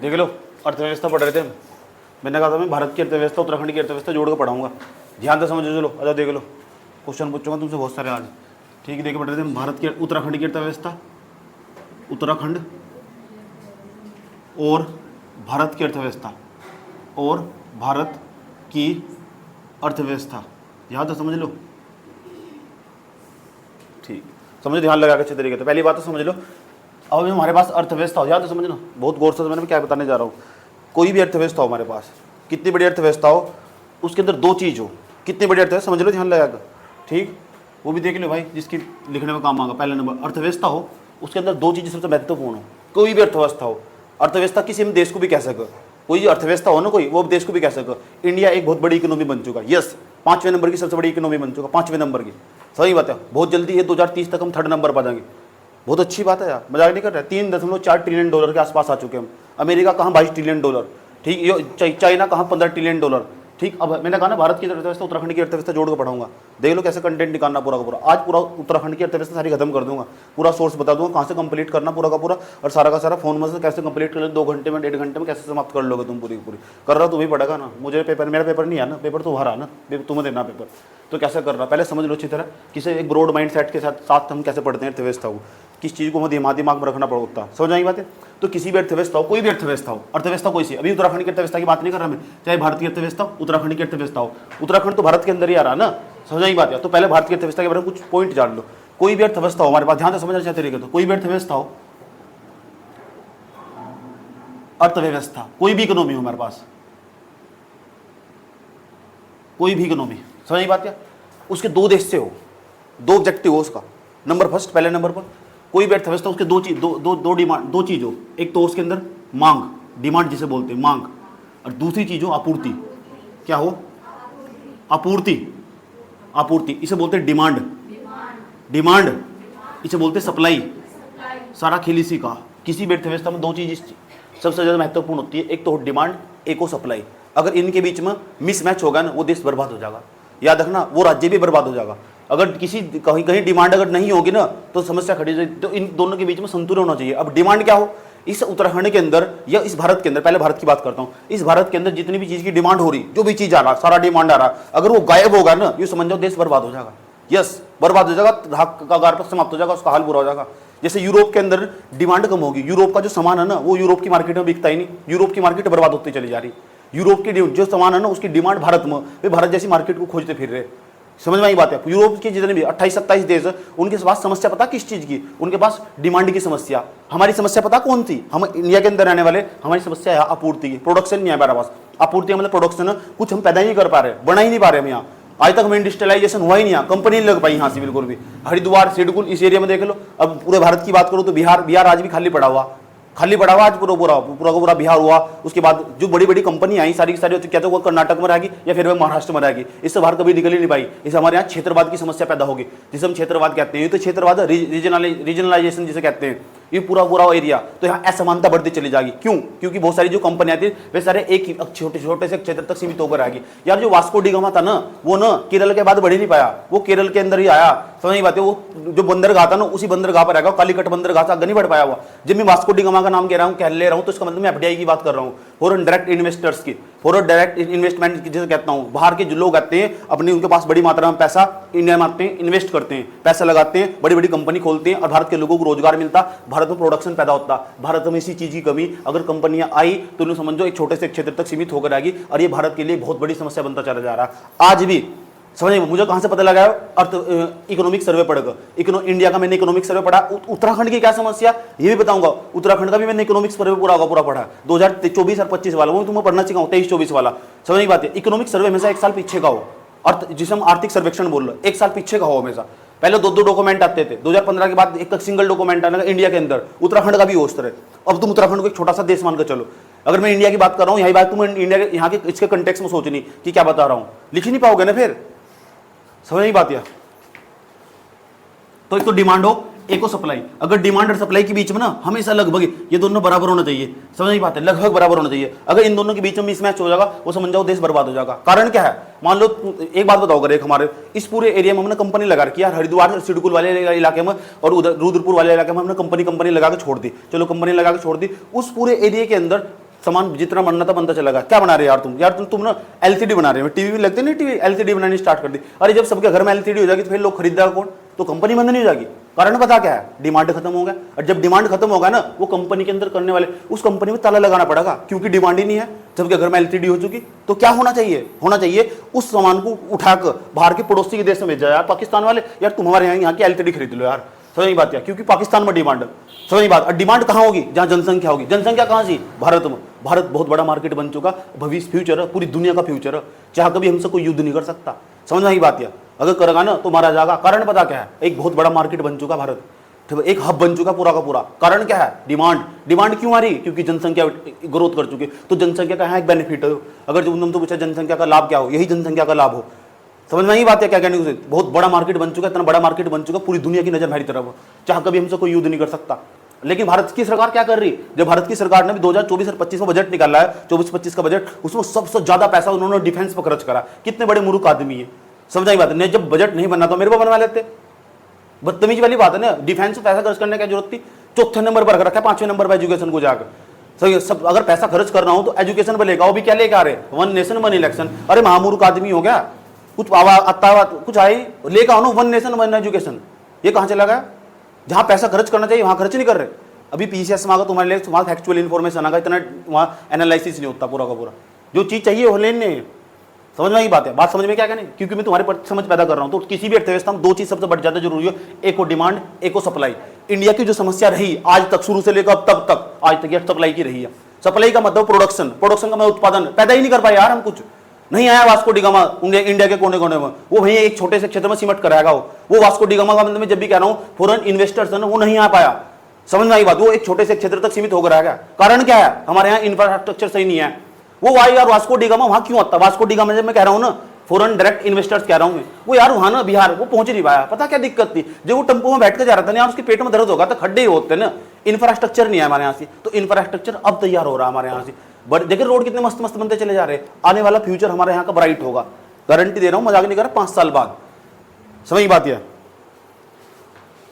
देख लो, अर्थव्यवस्था पढ़ रहे थे हम। मैंने कहा था मैं भारत की अर्थव्यवस्था उत्तराखंड की अर्थव्यवस्था जोड़ कर पढ़ाऊंगा। ध्यान से समझो, चलो अच्छा देख लो, क्वेश्चन पूछूंगा तुमसे बहुत सारे आज। ठीक है, देख पढ़ रहे थे हम भारत की उत्तराखंड की अर्थव्यवस्था, उत्तराखंड और भारत की अर्थव्यवस्था, और भारत की अर्थव्यवस्था। याद है, समझ लो। ठीक, समझो, ध्यान लगा के अच्छे तरीके से। पहली बात तो समझ लो, अब हमारे पास अर्थव्यवस्था हो, याद है समझना, बहुत गौर से मैंने क्या बताने जा रहा हूँ। कोई भी अर्थव्यवस्था हो हमारे पास, कितनी बड़ी अर्थव्यवस्था हो, उसके अंदर दो चीज़ हो। कितनी बड़ी अर्थव्यवस्था समझ लो, ध्यान लगा कर। ठीक, वो भी देख लो भाई, जिसकी लिखने में काम आएगा। पहला नंबर, अर्थव्यवस्था हो, उसके अंदर दो चीज़ें सबसे महत्वपूर्ण हो। कोई भी अर्थव्यवस्था हो, अर्थव्यवस्था किसी हम देश को भी कह सके, कोई अर्थव्यवस्था हो ना कोई, वो देश को भी कह सके। इंडिया एक बहुत बड़ी इकोनॉमी बन चुका है, यस, 5वें नंबर की सबसे बड़ी इकोनॉमी बन चुका, 5वें नंबर की। सही बात है, बहुत जल्दी है 2030 तक हम 3rd नंबर पर आ जाएंगे। बहुत अच्छी बात है यार, मजाक नहीं कर रहे। $3.4 ट्रिलियन के आसपास आ चुके हम। अमेरिका कहाँ $22 ट्रिलियन, ठीक, ये चाइना कहाँ $15 ट्रिलियन। ठीक, अब मैंने कहा ना भारत की अर्थव्यवस्था उत्तराखंड की अर्थव्यवस्था जोड़ कर पढ़ाऊंगा। देख लो कैसे कंटेंट निकालना पूरा का पूरा। आज पूरा उत्तराखंड की अर्थव्यवस्था सारी खत्म कर दूंगा, पूरा सोर्स बता दूंगा कहाँ से कंप्लीट करना पूरा का पूरा, और सारा का सारा फोन में से कैसे कंप्लीट कर लो, 2 घंटे में 1.5 घंटे में कैसे समाप्त कर लोगे तुम पूरी पूरी। कर रहा तुम्हें पड़ेगा ना, मुझे पेपर, मेरा पेपर नहीं है ना, पेपर तुम्हारा ना, तुम्हें देना पेपर। तो कैसे कर रहा, पहले समझ लो अच्छी तरह, किसी एक ब्रॉड माइंड सेट के साथ हम कैसे पढ़ते हैं अर्थव्यवस्था को, किस चीज़ को हमें दिमाग में रखना पड़ता है। समझ आई बात है। तो किसी भी अर्थव्यवस्था हो, कोई भी अर्थव्यवस्था हो, अर्थव्यवस्था कोई सी, अभी उत्तराखंड की अर्थव्यवस्था की बात नहीं कर रहा मैं, चाहे भारत की अर्थव्यवस्था हो, उत्तराखंड की अर्थव्यवस्था हो। उत्तराखंड तो भारत के अंदर ही आ रहा ना, समझ आई बात है। तो पहले भारत की अर्थव्यवस्था के बारे में कुछ पॉइंट जान लो। कोई भी अर्थव्यवस्था हो हमारे पास, ध्यान से समझना चाहते रहिएगा। तो कोई भी अर्थव्यवस्था हो, अर्थव्यवस्था कोई भी इकोनॉमी हो हमारे पास, कोई भी इकोनॉमी, समझ आई बात है। उसके दो देश से हो, दो ऑब्जेक्टिव हो उसका। नंबर फर्स्ट, पहले नंबर पर कोई भी अर्थव्यवस्था, उसके दो चीज हो। एक तो उसके अंदर मांग, डिमांड जिसे बोलते हैं मांग, और दूसरी चीज हो आपूर्ति। क्या हो? आपूर्ति। आपूर्ति इसे बोलते हैं डिमांड। डिमांड इसे बोलते हैं सप्लाई। सारा खेल इसी का। किसी भी अर्थव्यवस्था में दो चीज सबसे ज्यादा महत्वपूर्ण होती है, एक तो डिमांड, एक हो सप्लाई। अगर इनके बीच में मिसमैच होगा ना, वो देश बर्बाद हो जाएगा। याद रखना, वो राज्य भी बर्बाद हो जाएगा। अगर किसी कहीं डिमांड अगर नहीं होगी ना, तो समस्या खड़ी हो जाएगी। तो इन दोनों के बीच में संतुलन होना चाहिए। अब डिमांड क्या हो, इस उत्तराखंड के अंदर या इस भारत के अंदर, पहले भारत की बात करता हूँ, इस भारत के अंदर जितनी भी चीज की डिमांड हो रही, जो भी चीज आ रहा, सारा डिमांड आ रहा, अगर वो गायब होगा ना, ये समझ जाओ देश बर्बाद हो जाएगा। यस, बर्बाद हो जाएगा, कगार पर समाप्त हो जाएगा, उसका हाल बुरा हो जाएगा। जैसे यूरोप के अंदर डिमांड कम होगी, यूरोप का जो सामान है ना, वो यूरोप की मार्केट में बिकता ही नहीं, यूरोप की मार्केट बर्बाद होती चली जा रही। यूरोप की जो सामान है ना, उसकी डिमांड भारत में, वे भारत जैसी मार्केट को खोजते फिर रहे। समझ में आई बात है। यूरोप के जितने भी 28-27 देश है, उनके पास समस्या पता किस चीज की? उनके पास डिमांड की समस्या। हमारी समस्या पता कौन थी? हम इंडिया के अंदर रहने वाले, हमारी समस्या है आपूर्ति की। प्रोडक्शन नहीं है हमारे पास। आपूर्ति मतलब प्रोडक्शन है, कुछ हम पैदा ही नहीं कर पा रहे, बना ही नहीं पा रहे हम यहाँ। आज तक हमें इंडस्ट्रियलाइजेशन हुआ ही नहीं, कंपनी नहीं लग पाई यहाँ से बिल्कुल भी। हरिद्वार, सिडकुल, इस एरिया में देख लो। अब पूरे भारत की बात करो तो बिहार आज भी खाली पड़ा हुआ आज पूरा बिहार हुआ। उसके बाद जो बड़ी बड़ी कंपनी आई सारी की सारी, क्या तो वो कर्नाटक में रहेगी या फिर वो महाराष्ट्र में रहेगी, इससे बाहर कभी निकल ही नहीं पाई। इससे हमारे यहाँ क्षेत्रवाद की समस्या पैदा होगी, जिसे हम क्षेत्रवाद कहते हैं। ये तो क्षेत्रवाद रीजनलाइजेशन जिसे कहते हैं, ये पूरा एरिया। तो यहाँ असमानता बढ़ती चली जाएगी। क्यों? क्योंकि बहुत सारी जो कंपनियां थी वे सारे एक छोटे से क्षेत्र तक सीमित होकर आएगी। यार जो वास्को डी गामा था ना, वो ना केरल के बाद बढ़ ही नहीं पाया, वो केरल के अंदर ही आया। समझ नहीं पाते, वो जो बंदरगाह था ना, उसी बंदरगाह पर आएगा, कालीकट बंदरगाह से आगे नहीं बढ़ पाया हुआ। जब मैं वास्को डी गामा का नाम कह ले रहा हूँ, तो इसका मतलब मैं एफडीआई की बात कर रहा हूँ, फॉरेन डायरेक्ट इन्वेस्टर्स की, फॉरेन डायरेक्ट इन्वेस्टमेंट जिसे कहता हूँ। बाहर के जो लोग आते हैं, अपने उनके पास बड़ी मात्रा में पैसा इंडिया में आते हैं, इन्वेस्ट करते हैं, पैसा लगाते हैं, बड़ी बड़ी कंपनी खोलते हैं, और भारत के लोगों को रोजगार मिलता, भारत में प्रोडक्शन पैदा होता। भारत में इसी चीज की कमी, अगर कंपनियां आई तो उन्हें समझो एक छोटे से क्षेत्र तक सीमित होकर आएगी, और ये भारत के लिए बहुत बड़ी समस्या बनता चला जा रहा है आज भी। समझ मुझे कहां से पता लगा? इकोनॉमिक सर्वे पढ़कर इंडिया का मैंने इकोनॉमिक सर्वे पढ़ा। उत्तराखंड की क्या समस्या ये भी बताऊंगा। उत्तराखंड का भी मैंने इकोनॉमिक सर्वे पूरा पढ़ा, 2024 और 25 वाला, वो तुम्हें पढ़ना सिखाऊं, 23-24 वाला। समझ नहीं बात है। इकोनॉमिक सर्वे हमेशा एक साल पीछे का हो, जिसे हम आर्थिक सर्वेक्षण बोल रहे, एक साल पीछे का हो हमेशा। पहले 2 डॉक्यूमेंट आते थे, 2015 के बाद एक सिंगल डॉक्यूमेंट आने इंडिया के अंदर। उत्तराखंड का भी हो उस तरह। अब तुम उत्तराखंड को एक छोटा सा देश मानकर चलो। अगर मैं इंडिया की बात कर रहा हूँ, यही बात तुम इंडिया के यहाँ के इसके कंटेक्स्ट में सोचनी कि क्या बता रहा हूँ, लिख ही नहीं पाओगे ना फिर। समझ नहीं बात। तो एक तो डिमांड हो, एक हो सप्लाई। अगर डिमांड और सप्लाई के बीच में ना हमेशा लगभग ये दोनों बराबर होना चाहिए। समझ नहीं पाते, लगभग बराबर होना चाहिए। अगर इन दोनों के बीच में मिसमैच हो जाएगा, वो समझ जाओ देश बर्बाद हो जाएगा। कारण क्या है? मान लो एक बात बताओ, अगर एक हमारे इस पूरे एरिया में हमने कंपनी लगा रखी है, हरिद्वार सिडकुल वाले इलाके में और उधर रुद्रपुर वाले इलाके में हमने कंपनी लगा के छोड़ दी। चलो कंपनी लगा के छोड़ दी, उस पूरे एरिया के अंदर सामान जितना बनना था बनता चला गया। क्या बना रहे यार तुम ना एलसीडी बना रहे हो, टीवी भी लगते नहीं, टीवी एलसीडी बनानी स्टार्ट कर दी। अरे जब सबके घर में एलसीडी हो जाएगी तो फिर लोग खरीदेगा कौन? तो कंपनी बंद नहीं हो जाएगी। कारण पता क्या है? डिमांड खत्म हो गया। और जब डिमांड खत्म होगा ना, वो कंपनी के अंदर करने वाले उस कंपनी में ताला लगाना पड़ेगा, क्योंकि डिमांड ही नहीं है। सबके घर में एलसीडी हो चुकी, तो क्या होना चाहिए उस सामान को उठाकर बाहर के पड़ोसी के देश में भेजा। यार पाकिस्तान वाले, यार तुम हमारे यहाँ की एलसीडी खरीद लो यार, समझ नहीं बात है, क्योंकि पाकिस्तान में डिमांड, समझ नहीं बात। डिमांड कहाँ होगी? जहाँ जनसंख्या होगी। जनसंख्या कहाँ से? भारत में। भारत बहुत बड़ा मार्केट बन चुका, भविष्य फ्यूचर है, पूरी दुनिया का फ्यूचर है, जहाँ कभी हमसे कोई युद्ध नहीं कर सकता। समझ में बात है? अगर करेगा ना तो मारा जाएगा। कारण पता क्या है? एक बहुत बड़ा मार्केट बन चुका भारत, एक हब बन चुका पूरा का पूरा। कारण क्या है? डिमांड क्यों आ रही? क्योंकि जनसंख्या ग्रोथ कर चुकी है। तो जनसंख्या का यहाँ एक बेनिफिट है। अगर जो तुम तो पूछा जनसंख्या का लाभ क्या हो, यही जनसंख्या का लाभ हो। समझ में ही बात है क्या कहने को? बहुत बड़ा मार्केट बन चुका है, इतना बड़ा मार्केट बन चुका, पूरी दुनिया की नजर हमारी तरफ, चाहे कभी हमसे कोई युद्ध नहीं कर सकता। लेकिन भारत की सरकार क्या कर रही है? जब भारत की सरकार ने भी 2024 और 25 में बजट निकाला है, 24-25 का बजट, उसमें सबसे ज्यादा पैसा उन्होंने डिफेंस पर खर्च करा। कितने बड़े मूर्ख आदमी है, समझ बात है। जब बजट नहीं बनना तो मेरे को बनवा लेते। बदतमीज वाली बात है ना। डिफेंस में पैसा खर्च करने की जरूरत थी? चौथे नंबर पर रखा है, 5वें नंबर पर एजुकेशन को जाकर। सही सब अगर पैसा खर्च करना हो तो एजुकेशन पर लेगा। वो भी क्या लेकर आ रहे? One nation one election. अरे महामूर्ख आदमी हो गया, कुछ कुछ आई लेकर आओ ना, वन नेशन वन एजुकेशन। ये कहाँ चला गया? जहाँ पैसा खर्च करना चाहिए वहाँ खर्च नहीं कर रहे। अभी पीसीएस मांगा तुम्हारे लिए, तुम्हारा फैक्चुअल इन्फॉर्मेशन आगा, इतना वहाँ एनालिसिस नहीं होता पूरा का पूरा। जो चीज़ चाहिए वो लेने। समझ में ही बात है? बात समझ में क्या कहने? क्योंकि मैं तुम्हारे पर समझ पैदा कर रहा हूँ। तो किसी भी अर्थव्यवस्था में दो चीज सबसे बढ़ ज्यादा जरूरी है, एक को डिमांड, एक को सप्लाई। इंडिया की जो समस्या रही आज तक, शुरू से लेकर अब तक आज तक, यह सप्लाई की रही है। सप्लाई का मतलब प्रोडक्शन का मतलब उत्पादन। पैदा ही नहीं कर पाए यार हम, कुछ नहीं आया वास्को डी गामा इंडिया के कोने कोने में। वो वहीं एक छोटे से क्षेत्र में सिमट कराएगा। वो वास्को डी गामा का मतलब मैं जब भी कह रहा हूँ फॉरेन इन्वेस्टर्स है ना, वो नहीं आ पाया। समझ में आई बात? वो एक छोटे से क्षेत्र तक सीमित होकर आ गया। कारण क्या है? हमारे यहाँ इंफ्रास्ट्रक्चर सही नहीं है। वो वाई यार वास्को डी गामा वहां क्यों आता? वास्को डी गामा जब मैं कह रहा हूँ ना, फॉरेन डायरेक्ट इन्वेस्टर्स कह रहा हूँ मैं, वो यार वहां ना बिहार वो पहुंच नहीं पाया। पता क्या दिक्कत थी? जब वो टेम्पो में बैठ कर जा रहा था ना, उसके पेट में दर्द होगा तो खड्डे होते ना, इंफ्रास्ट्रक्चर नहीं है हमारे यहाँ से। तो इंफ्रास्ट्रक्चर अब तैयार हो रहा है हमारे यहाँ से। बट देखिए रोड कितने मस्त मस्त बनते चले जा रहे हैं। आने वाला फ्यूचर हमारे यहाँ का ब्राइट होगा, गारंटी दे रहा हूँ, मजाक नहीं कर रहा। 5 साल बाद, समझ बात है?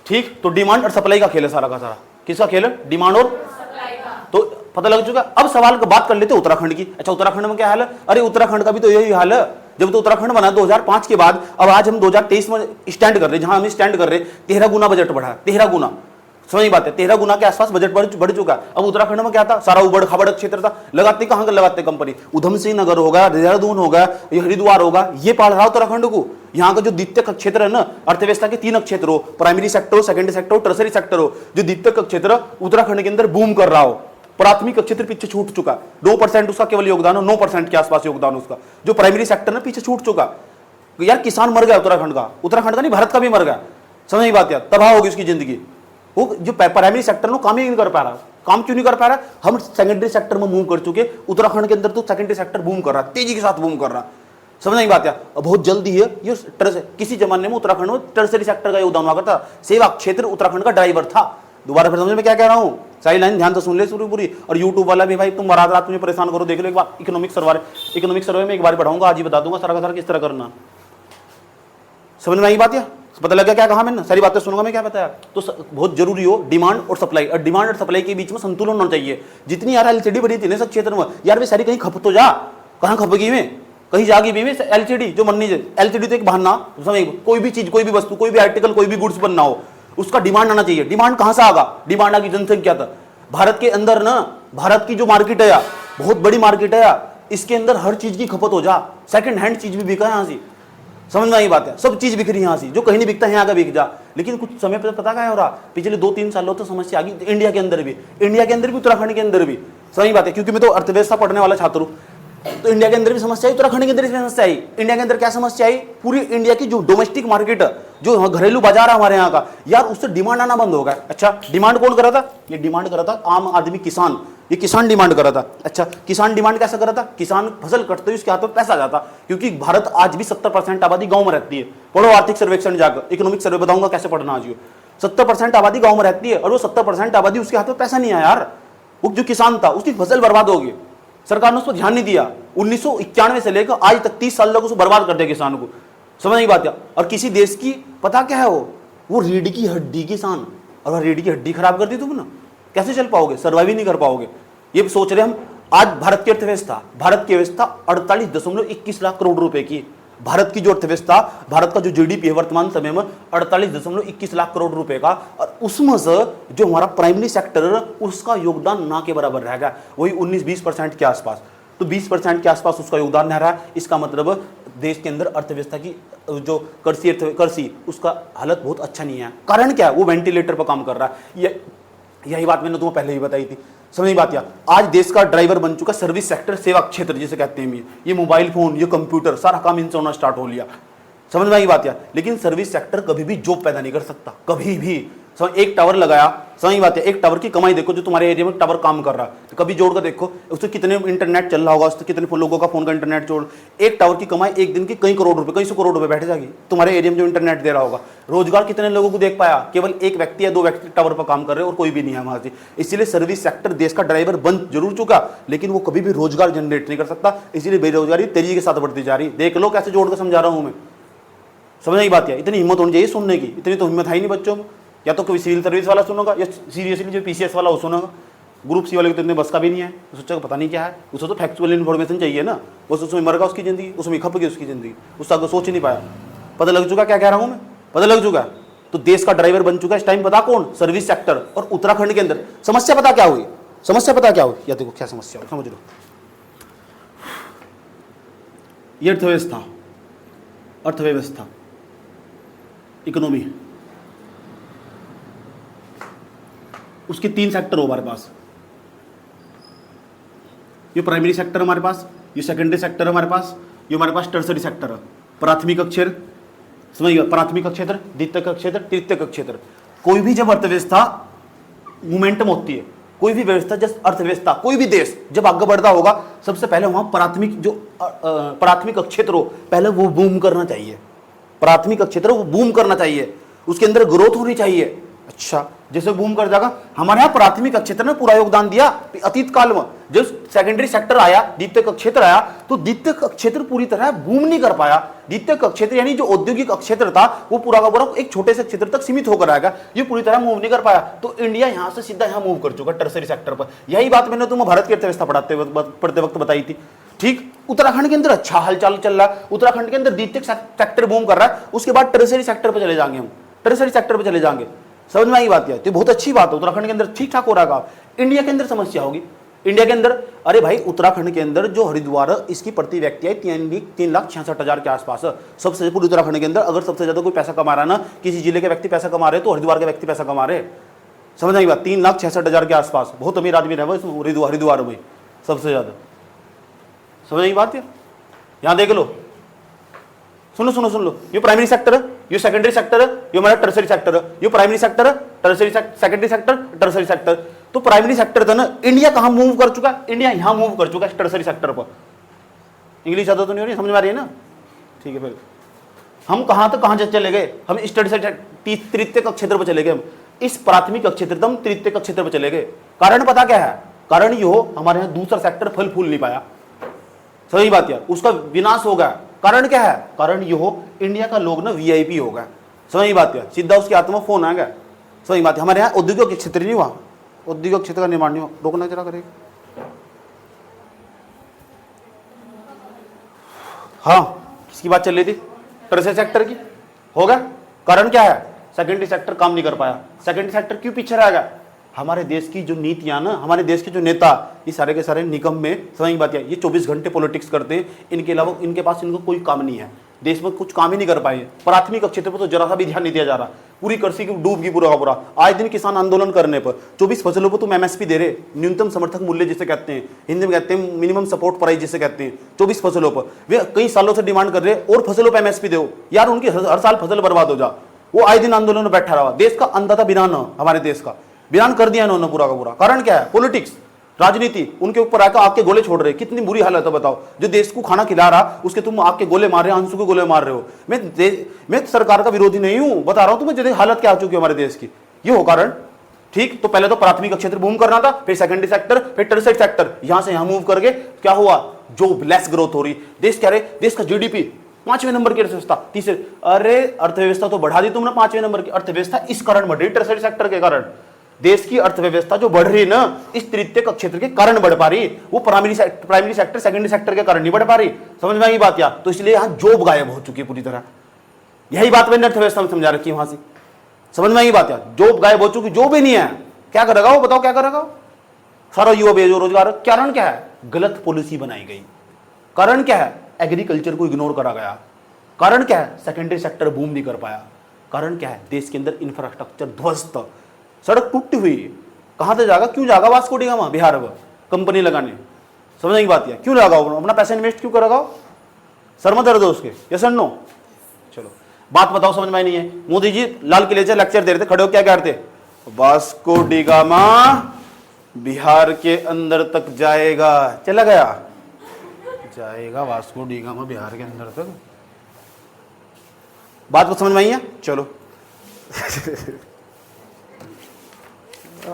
ठीक, तो डिमांड और सप्लाई का खेल है सारा का सारा। किसका खेल है? डिमांड और सप्लाई का। तो पता लग चुका। अब सवाल का बात कर लेते उत्तराखंड की। अच्छा उत्तराखंड में क्या हाल है? अरे उत्तराखंड का भी तो यही हाल है। जब तो उत्तराखंड बना 2005 के बाद, अब आज हम 2023 में स्टैंड कर रहे हैं। जहां हम स्टैंड कर रहे हैं 13 गुना बजट बढ़ा, 13 गुना। समझ बात है? 13 गुना के आसपास बजट बढ़ चुका। अब उत्तराखंड में क्या था? सारा उबड़ खाबड़ क्षेत्र था। लगाते कहां कर लगाते कंपनी? उधम सिंह नगर होगा, देहरादून होगा, हरिद्वार होगा, ये पाल रहा उत्तराखंड को। यहाँ का जो द्वितीयक क्षेत्र है ना, अर्थव्यवस्था के 3 क्षेत्र हो, प्राइमरी सेक्टर हो, सेकेंडरी सेक्टर हो, टर्सरी सेक्टर हो। जो द्वितीयक क्षेत्र उत्तराखंड के अंदर बूम कर रहा हो। प्राथमिक क्षेत्र पीछे छूट चुका, 2% उसका केवल योगदान हो, 9% के आसपास योगदान उसका। जो प्राइमरी सेक्टर है पीछे छूट चुका। यार किसान मर गया उत्तराखंड का नहीं, भारत का भी मर गया। समझ नहीं बात यार? तबाह होगी उसकी जिंदगी। वो जो प्राइमरी सेक्टर में काम ही नहीं कर पा रहा। काम क्यों नहीं कर पा रहा? हम सेकेंडरी सेक्टर में मूव कर चुके। उत्तराखंड के अंदर तो सेकेंडरी सेक्टर बूम कर रहा, तेजी के साथ बूम कर रहा। समझ नहीं बात यार? बहुत जल्दी है ये। किसी जमाने में उत्तराखंड में टर्सरी सेक्टर का योगदान हुआ करता। सेवा क्षेत्र उत्तराखंड का ड्राइवर था। दोबारा फिर समझ में क्या कह रहा हूं? सारी लाइन ध्यान से सुन ले पूरी। और यूट्यूब वाला भी भाई, तुम रात मुझे परेशान करो, देख लो एक बार इकोनॉमिक सर्वे में एक बार पढ़ाऊंगा, आज ही बता दूंगा सारा का सारा किस तरह करना। समझ में आई बात है? पता लग गया क्या कहा मैंने? सारी बातें सुनूंगा मैं क्या बताया। तो बहुत जरूरी हो डिमांड और सप्लाई। और डिमांड और सप्लाई के बीच में संतुलन होना चाहिए। जितनी यार एलसीडी बनी थी ना सब क्षेत्र में, यार वे सारी कहीं खप तो जा। कहाँ खपगी में? कहीं जागी भी में एलसीडी जो बननी चाहिए। एलसीडी तो एक बहाना, समझ? कोई भी चीज, कोई भी वस्तु, कोई भी आर्टिकल, कोई भी गुड्स बनना हो, उसका डिमांड आना चाहिए। डिमांड कहां से आगा? डिमांड आगी जनसंख्या था। भारत के अंदर ना, भारत की जो मार्केट है यार, बहुत बड़ी मार्केट है यार, इसके अंदर हर चीज की खपत हो जा। सेकंड हैंड चीज भी बिका है यहाँ से। समझ में आई बात है? सब चीज बिक रही है यहाँ से, जो कहीं नहीं बिकता है यहाँ का बिक जा। लेकिन कुछ समय पर पता क्या हो रहा, पिछले 2-3 सालों तो समस्या आ गई इंडिया के अंदर भी, उत्तराखंड के अंदर भी। सही बात है, क्योंकि मैं तो अर्थव्यवस्था पढ़ने वाला छात्र हूँ। तो इंडिया के अंदर भी समस्या आई, उत्तराखंड के अंदर भी समस्या आई। इंडिया के अंदर क्या समस्या आई? पूरी इंडिया की जो डोमेस्टिक मार्केट है, जो घरेलू बाजार है हमारे यहाँ का, यार उससे डिमांड आना बंद हो गया। अच्छा डिमांड कौन कर रहा था? ये डिमांड कर रहा था आम आदमी, किसान। ये किसान डिमांड कर रहा था। अच्छा किसान डिमांड कैसा कर रहा था? किसान फसल कटते ही उसके हाथ में पैसा जाता, क्योंकि भारत आज भी 70% आबादी गांव में रहती है। पढ़ो आर्थिक सर्वेक्षण जाकर, इकोनॉमिक सर्वे बताऊंगा कैसे पढ़ना आज। 70% आबादी गांव में रहती है, और वो 70% आबादी उसके हाथ में पैसा नहीं आया यार। वो जो किसान था उसकी फसल बर्बाद होगी, सरकार ने उस पर ध्यान नहीं दिया। 1991 से लेकर आज तक 30 साल तक उसको बर्बाद कर दिया किसान को। समझ नहीं बात है? और किसी देश की पता क्या है, वो रीढ़ की हड्डी किसान, और रीढ़ की हड्डी खराब कर दी तुम ना, कैसे चल पाओगे? सर्वाइव ही नहीं कर पाओगे। ये सोच रहे हम आज भारत की अर्थव्यवस्था 48.21 लाख करोड़ रुपए की। भारत की जो अर्थव्यवस्था, भारत का जो जीडीपी है वर्तमान समय में 48.21 लाख करोड़ रुपए का, और उसमें से जो हमारा प्राइमरी सेक्टर है उसका योगदान ना के बराबर रह गया, वही 19-20% के आसपास। तो 20% के आसपास उसका योगदान रह रहा है। इसका मतलब देश के अंदर अर्थव्यवस्था की जो कृषि उसका हालत बहुत अच्छा नहीं है। कारण क्या है? वो वेंटिलेटर पर काम कर रहा है। यही बात मैंने तुम्हें पहले ही बताई थी। समझ बात क्या? आज देश का ड्राइवर बन चुका सर्विस सेक्टर, सेवा क्षेत्र जिसे कहते हैं। ये मोबाइल फोन, ये कंप्यूटर, सारा काम इनसे होना स्टार्ट हो लिया। समझ में आई बात क्या? लेकिन सर्विस सेक्टर कभी भी जॉब पैदा नहीं कर सकता, कभी भी। एक टावर लगाया, समझ बात है, एक टावर की कमाई देखो, जो तुम्हारे एरिया में टावर काम कर रहा है, तो कभी जोड़ कर देखो उससे कितने इंटरनेट चल रहा होगा, उससे कितने लोगों का फोन का इंटरनेट जोड़। एक टावर की कमाई एक दिन की कई करोड़ रुपए, कई सौ करोड़ रुपए बैठ जाएगी तुम्हारे एरिया में जो इंटरनेट दे रहा होगा। रोजगार कितने लोगों को देख पाया? केवल एक व्यक्ति या दो व्यक्ति टावर पर काम कर रहे हैं और कोई भी नहीं है वहां से। इसीलिए सर्विस सेक्टर देश का ड्राइवर बन जरूर चुका, लेकिन वो कभी भी रोजगार जनरेट नहीं कर सकता। इसीलिए बेरोजगारी तेजी के साथ बढ़ती जा रही। देख लो कैसे जोड़ कर समझा रहा हूं मैं। समझ नहीं बात है? इतनी हिम्मत होनी चाहिए सुनने की, इतनी तो हिम्मत है ही नहीं बच्चों में। या तो कोई सिविल सर्विस वाला सुनोगा, या सीरियसली जो पीसीएस वाला वो सुनोगा। ग्रुप सी वाले को तो इतने बस का भी नहीं है, तो सोचा पता नहीं क्या है। उसे तो फैक्चुअल इन्फॉर्मेशन चाहिए ना, बस उसमें मर गया उसकी ज़िंदगी, उसमें खप गई उसकी ज़िंदगी, उसका तो सोच ही नहीं पाया। पता लग चुका क्या कह रहा हूँ मैं? पता लग चुका। तो देश का ड्राइवर बन चुका इस टाइम। पता कौन? Service sector. और उत्तराखंड के अंदर समस्या पता क्या हुई? समस्या पता क्या हुई? या देखो क्या समस्या हुई, समझ लो। ये अर्थव्यवस्था इकोनॉमी, उसके 3 सेक्टर हो हमारे पास। ये प्राइमरी सेक्टर हमारे पास, ये सेकेंडरी सेक्टर हमारे पास, ये हमारे पास टर्सरी सेक्टर है। प्राथमिक क्षेत्र, समझिएगा, प्राथमिक क्षेत्र, द्वितीयक क्षेत्र, तृतीयक क्षेत्र। कोई भी जब अर्थव्यवस्था मोमेंटम होती है, कोई भी व्यवस्था, जब अर्थव्यवस्था, कोई भी देश जब आगे बढ़ता होगा, सबसे पहले वहां प्राथमिक क्षेत्र हो, पहले वो बूम करना चाहिए। प्राथमिक क्षेत्र वो बूम करना चाहिए, उसके अंदर ग्रोथ होनी चाहिए। अच्छा, जैसे बूम कर जाएगा। हमारे यहाँ प्राथमिक क्षेत्र ने पूरा योगदान दिया अतीत काल में। जब सेकेंडरी सेक्टर आया, द्वितीयक क्षेत्र आया, तो द्वितीयक क्षेत्र पूरी तरह बूम नहीं कर पाया। द्वितीयक क्षेत्र यानी जो औद्योगिक क्षेत्र था वो पूरा का पूरा एक छोटे से क्षेत्र तक सीमित होकर आएगा, ये पूरी तरह मूव नहीं कर पाया। तो इंडिया यहाँ से सीधा यहाँ मूव कर चुका टर्सरी सेक्टर पर। यही बात मैंने तुम्हें भारत की अर्थव्यवस्था पढ़ते वक्त बताई थी। ठीक, उत्तराखंड के अंदर अच्छा हालचाल चल रहा है, उत्तराखंड के अंदर द्वितीयक सेक्टर बूम कर रहा है, उसके बाद टर्सरी सेक्टर पर चले जाएंगे हम, टर्सरी सेक्टर पर चले जाएंगे। समझ में आई बात क्या? तो बहुत अच्छी बात है, उत्तराखंड के अंदर ठीक ठाक हो रहा है। इंडिया के अंदर समस्या होगी। इंडिया के अंदर, अरे भाई, उत्तराखंड के अंदर जो हरिद्वार, इसकी प्रति व्यक्ति है 3,66,000 के आसपास। सबसे पूरे उत्तराखंड के अंदर अगर सबसे ज्यादा कोई पैसा कमा रहा है ना, किसी जिले के व्यक्ति पैसा कमा रहे, तो हरिद्वार के व्यक्ति पैसा कमा रहे। समझ आई बात? 3,66,000 के आसपास। बहुत अमीर आदमी रहे हरिद्वार में सबसे ज्यादा। समझ आई बात? यहां देख लो, सुन लो। ये प्राइमरी सेक्टर है, ये सेकेंडरी सेक्टर है, ये हमारा टर्सरी सेक्टर है। ये प्राइमरी सेक्टर है, tertiary secondary sector, tertiary sector. तो प्राइमरी सेक्टर था ना, इंडिया कहां मूव कर चुका? इंडिया यहां मूव कर चुका है टर्सरी सेक्टर पर। इंग्लिश ज्यादा तो नहीं हो रही, समझ में आ रही है ना? ठीक है, फिर हम कहां तक कहां चले गए? हम इस तृतीयक क्षेत्र पर चले गए। हम इस प्राथमिक क्षेत्र हम तृतीयक क्षेत्र पर चले गए। कारण पता क्या है? कारण ये हो, हमारे यहां दूसरा सेक्टर फल फूल नहीं पाया। सही बात है, उसका विनाश हो गया। कारण क्या है? कारण ये हो, इंडिया का लोग ना वीआईपी हो गया। सही बात है, सीधा उसके हाथ में फोन आ गया। सही बात है, हमारे यहाँ औद्योगिक क्षेत्र नहीं हुआ, औद्योगिक क्षेत्र का निर्माण नहीं हुआ। रोकना जरा करेगा। हाँ, किसकी बात चल रही थी? टर्सरी सेक्टर की। हो गया। कारण क्या है? सेकेंडरी सेक्टर काम नहीं कर पाया। सेकेंडरी सेक्टर क्यों पीछे रह गया? हमारे देश की जो नीतियां ना, हमारे देश के जो नेता, ये सारे के सारे निगम में, समझ बात है, ये 24 घंटे पॉलिटिक्स करते हैं। इनके अलावा इनके पास इनको कोई काम नहीं है, देश में कुछ काम ही नहीं कर पाए। प्राथमिक क्षेत्र पर तो जरा सा भी ध्यान नहीं दिया जा रहा। पूरी कृषि की डूब गई पूरा का पूरा। आज दिन किसान आंदोलन करने पर 24 फसलों पर तुम एमएसपी दे रहे, न्यूनतम समर्थक मूल्य जिसे कहते हैं, हिंदी में कहते हैं मिनिमम सपोर्ट प्राइस जिसे कहते हैं। 24 फसलों पर वे कई सालों से डिमांड कर रहे हैं और फसलों पर एमएसपी दो यार, उनकी हर साल फसल बर्बाद हो जा। वो आए दिन आंदोलन में बैठा रहा। देश का अन्नदाता बिरान, हमारे देश का बिरान कर दिया इन्होंने पूरा का पूरा। कारण क्या है? पॉलिटिक्स, राजनीति। उनके ऊपर आकर आग के गोले छोड़ रहे। कितनी बुरी हालत है बताओ। जो देश को खाना खिला रहा, उसके तुम आग के गोले मार रहे हो, आंसू के गोले मार रहे हो। मैं सरकार का विरोधी नहीं हूं, बता रहा हूं तुम्हें हालत क्या हो चुकी है हमारे देश की। ये हो कारण। ठीक, तो पहले तो प्राथमिक क्षेत्र बूम करना था, फिर सेकेंडरी सेक्टर, फिर टर्सरी सेक्टर। यहां से यहां मूव करके क्या हुआ? जो लेस ग्रोथ हो रही। देश कह रहे, देश का जीडीपी 5वें नंबर की अर्थव्यवस्था, तीसरे। अरे अर्थव्यवस्था तो बढ़ा दी तुमने, 5वें नंबर की अर्थव्यवस्था इस कारण बढ़ रही, टर्सरी सेक्टर के कारण। देश की अर्थव्यवस्था जो बढ़ रही है ना, इस तृतीयक क्षेत्र के कारण बढ़ पा रही, वो प्राइमरी सेक्टर सेकेंडरी सेक्टर के कारण नहीं बढ़ पा रही। समझ में आई बात? या तो इसलिए यहां जॉब गायब हो चुकी है पूरी तरह। यही बात मैंने अर्थव्यवस्था में समझा रखी है वहां से। समझ में आई बात? या जॉब गायब हो चुकी, जॉब ही नहीं है। क्या करेगा वो? बताओ क्या करेगा? सारा युवा बेरोजगार। कारण क्या है? गलत पॉलिसी बनाई गई। कारण क्या है? एग्रीकल्चर को इग्नोर करा गया। कारण क्या है? सेकेंडरी सेक्टर बूम नहीं कर पाया। कारण क्या है? देश के अंदर इंफ्रास्ट्रक्चर ध्वस्त, सड़क टूटी हुई। कहां से जाएगा? क्यों जाएगा वास्को डी गामा बिहार में कंपनी लगाने? समझने की बात है? क्यों लगाओ? अपना पैसा इन्वेस्ट क्यों करेगा? सर में दर्द है उसके? यस और नो? चलो बात बताओ, समझ में नहीं है। मोदी जी लाल किले से लेक्चर दे रहे थे, खड़े हो क्या कह रहे थे? वास्को डी गामा बिहार के अंदर तक जाएगा। चला गया? जाएगा वास्को डी गामा बिहार के अंदर तक। बात को समझ में आई है? चलो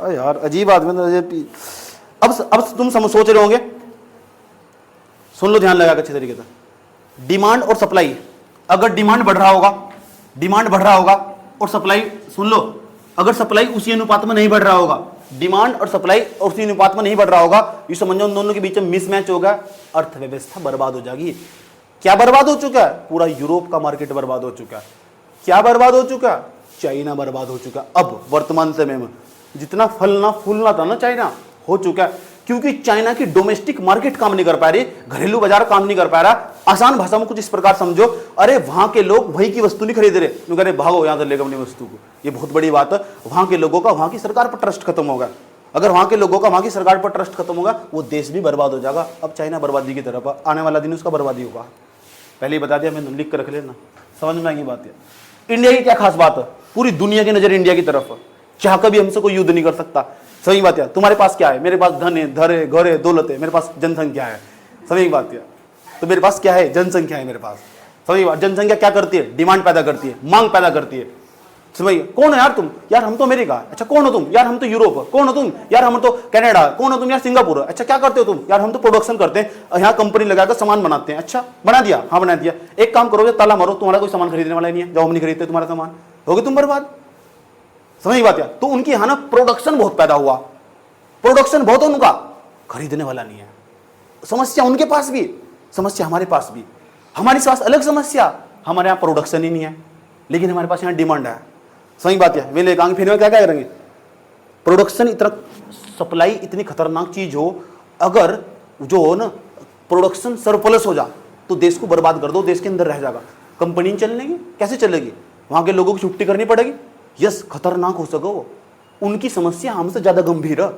यार अजीब आदमी। अब तुम सोच रहे होंगे, सुन लो ध्यान लगा अच्छे तरीके से। डिमांड और सप्लाई, अगर डिमांड बढ़ रहा होगा और सप्लाई, सुन लो, अगर सप्लाई उसी अनुपात में नहीं बढ़ रहा होगा, डिमांड और सप्लाई उसी अनुपात में नहीं बढ़ रहा होगा, ये समझो उन दोनों के बीच में मिसमैच होगा, अर्थव्यवस्था बर्बाद हो जाएगी। क्या बर्बाद हो चुका है? पूरा यूरोप का मार्केट बर्बाद हो चुका है। क्या बर्बाद हो चुका है? चाइना बर्बाद हो चुका। अब वर्तमान समय में जितना फलना फूलना था ना, चाइना हो चुका है, क्योंकि चाइना की डोमेस्टिक मार्केट काम नहीं कर पा रही, घरेलू बाजार काम नहीं कर पा रहा। आसान भाषा में कुछ इस प्रकार समझो, अरे वहां के लोग वहीं की वस्तु नहीं खरीद रहे, कह रहे भागो यहां से लेकर अपनी वस्तु को। ये बहुत बड़ी बात है। वहां के लोगों का वहां की सरकार पर ट्रस्ट खत्म होगा। अगर वहां के लोगों का वहां की सरकार पर ट्रस्ट खत्म होगा, वो देश भी बर्बाद हो जाएगा। अब चाइना बर्बादी की तरफ आने वाला दिन उसका बर्बादी होगा। पहले ही बता दिया मैंने, लिख कर रख लेना, समझ में आएगी बात। इंडिया की क्या खास बात है? पूरी दुनिया की नजर इंडिया की तरफ है। चाह कभी हमसे कोई युद्ध नहीं कर सकता। सही बात है। तुम्हारे पास क्या है? मेरे पास धन है, धर है, घर है, दौलत है। मेरे पास जनसंख्या है। सही बात है। तो मेरे पास क्या है? जनसंख्या है मेरे पास। सही बात। जनसंख्या क्या करती है? डिमांड पैदा करती है, मांग पैदा करती है। समझिए। कौन है यार तुम? यार हम तो अमेरिका। अच्छा कौन हो तुम? यार हम तो यूरोप। कौन हो तुम? यार हम तो कनाडा। कौन हो तुम? यार सिंगापुर। अच्छा क्या करते हो तुम? यार हम तो प्रोडक्शन करते हैं, यहाँ कंपनी लगाकर सामान बनाते हैं। अच्छा बना दिया? हाँ बना दिया। एक काम करो, ताला मारो, तुम्हारा कोई सामान खरीदने वाला नहीं है, जाओ हम नहीं खरीदते तुम्हारा सामान, होगे तुम बर्बाद। समझ बात है? तो उनकी यहाँ ना प्रोडक्शन बहुत पैदा हुआ, प्रोडक्शन बहुत है उनका, खरीदने वाला नहीं है। समस्या उनके पास भी, समस्या हमारे पास भी। हमारे पास अलग समस्या, हमारे यहाँ प्रोडक्शन ही नहीं है, लेकिन हमारे पास यहाँ डिमांड है। सही बात है। वे कहेंगे फिर क्या क्या करेंगे? प्रोडक्शन इतना, सप्लाई इतनी खतरनाक चीज हो, अगर जो हो ना प्रोडक्शन सरप्लस हो जा तो देश को बर्बाद कर दो, देश के अंदर रह जाएगा। कंपनी चलने की कैसे चलेगी? वहां के लोगों को छुट्टी करनी पड़ेगी। यस, खतरनाक हो सको वो। उनकी समस्या हमसे ज्यादा गंभीर है।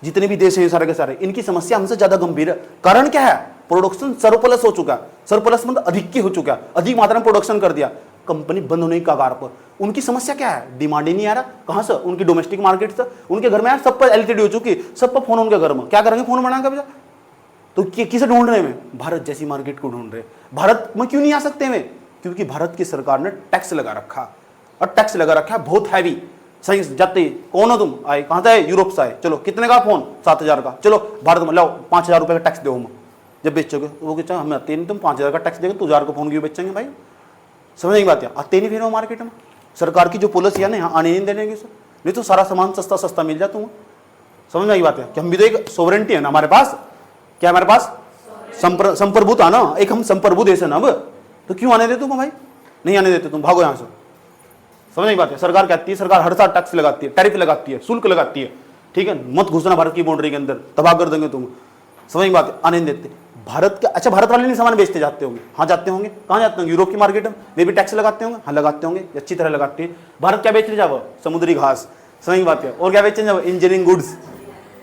जितने भी देश हैं सारे के सारे, इनकी समस्या हमसे ज्यादा गंभीर है। कारण क्या है? प्रोडक्शन सरप्लस हो चुका है। सरप्लस मतलब अधिक की हो चुका है, अधिक मात्रा में प्रोडक्शन कर दिया, कंपनी बंद होने की कगार पर। उनकी समस्या क्या है? डिमांड ही नहीं आ रहा। कहां से? उनकी डोमेस्टिक मार्केट से। उनके घर में यार सब पर एलसीडी हो चुकी, सब पर फोन उनके घर में। क्या करेंगे फोन बनाकर भैया? तो किसे ढूंढ रहे हैं? भारत जैसी मार्केट को ढूंढ रहे। भारत में क्यों नहीं आ सकते हैं? क्योंकि भारत की सरकार ने टैक्स लगा रखा, और टैक्स लगा रखा है बहुत हैवी। सही जाते ही, कौन हो तुम? आए कहां से? आए? यूरोप से आए। चलो कितने का फोन? 7,000 का। चलो भारत में लाओ 5,000 रुपए का टैक्स दो हम। जब बेचोगे वो कहते हमें आते नहीं, तुम 5,000 का टैक्स देगा तो 1,000 का फोन क्यों बेचेंगे भाई? समझ नहीं बात है? आते नहीं फिर वो मार्केट में। सरकार की जो पॉलिसी है ना, यहाँ आने नहीं देने की, नहीं तो सारा सामान सस्ता सस्ता मिल जाता हूँ। समझ में आई बात है? कि हम भी तो एक सोवरेंटी है ना हमारे पास। क्या हमारे पास संप्रभुता है ना, एक हम संप्रभु देश है ना। अब तो क्यों आने देते तुम भाई? नहीं आने देते तुम, भागो यहाँ से। समझ नहीं बात है? सरकार कहती है, सरकार हर साल टैक्स लगाती है, टैरिफ लगाती है, शुल्क लगाती है, ठीक है, मत घुसना भारत की बाउंड्री के अंदर, तबाह कर देंगे तुम। समझ नहीं बात है? आने नहीं देते भारत के। अच्छा भारत वाले नहीं सामान बेचते जाते होंगे? हाँ जाते होंगे। कहाँ जाते होंगे? यूरोप की मार्केट में। वे भी टैक्स लगाते होंगे? हाँ लगाते होंगे, अच्छी तरह लगाते हैं। भारत क्या बेचने जाओ? समुद्री घास। समझ बात है? और क्या बेचने जाओ? Engineering goods.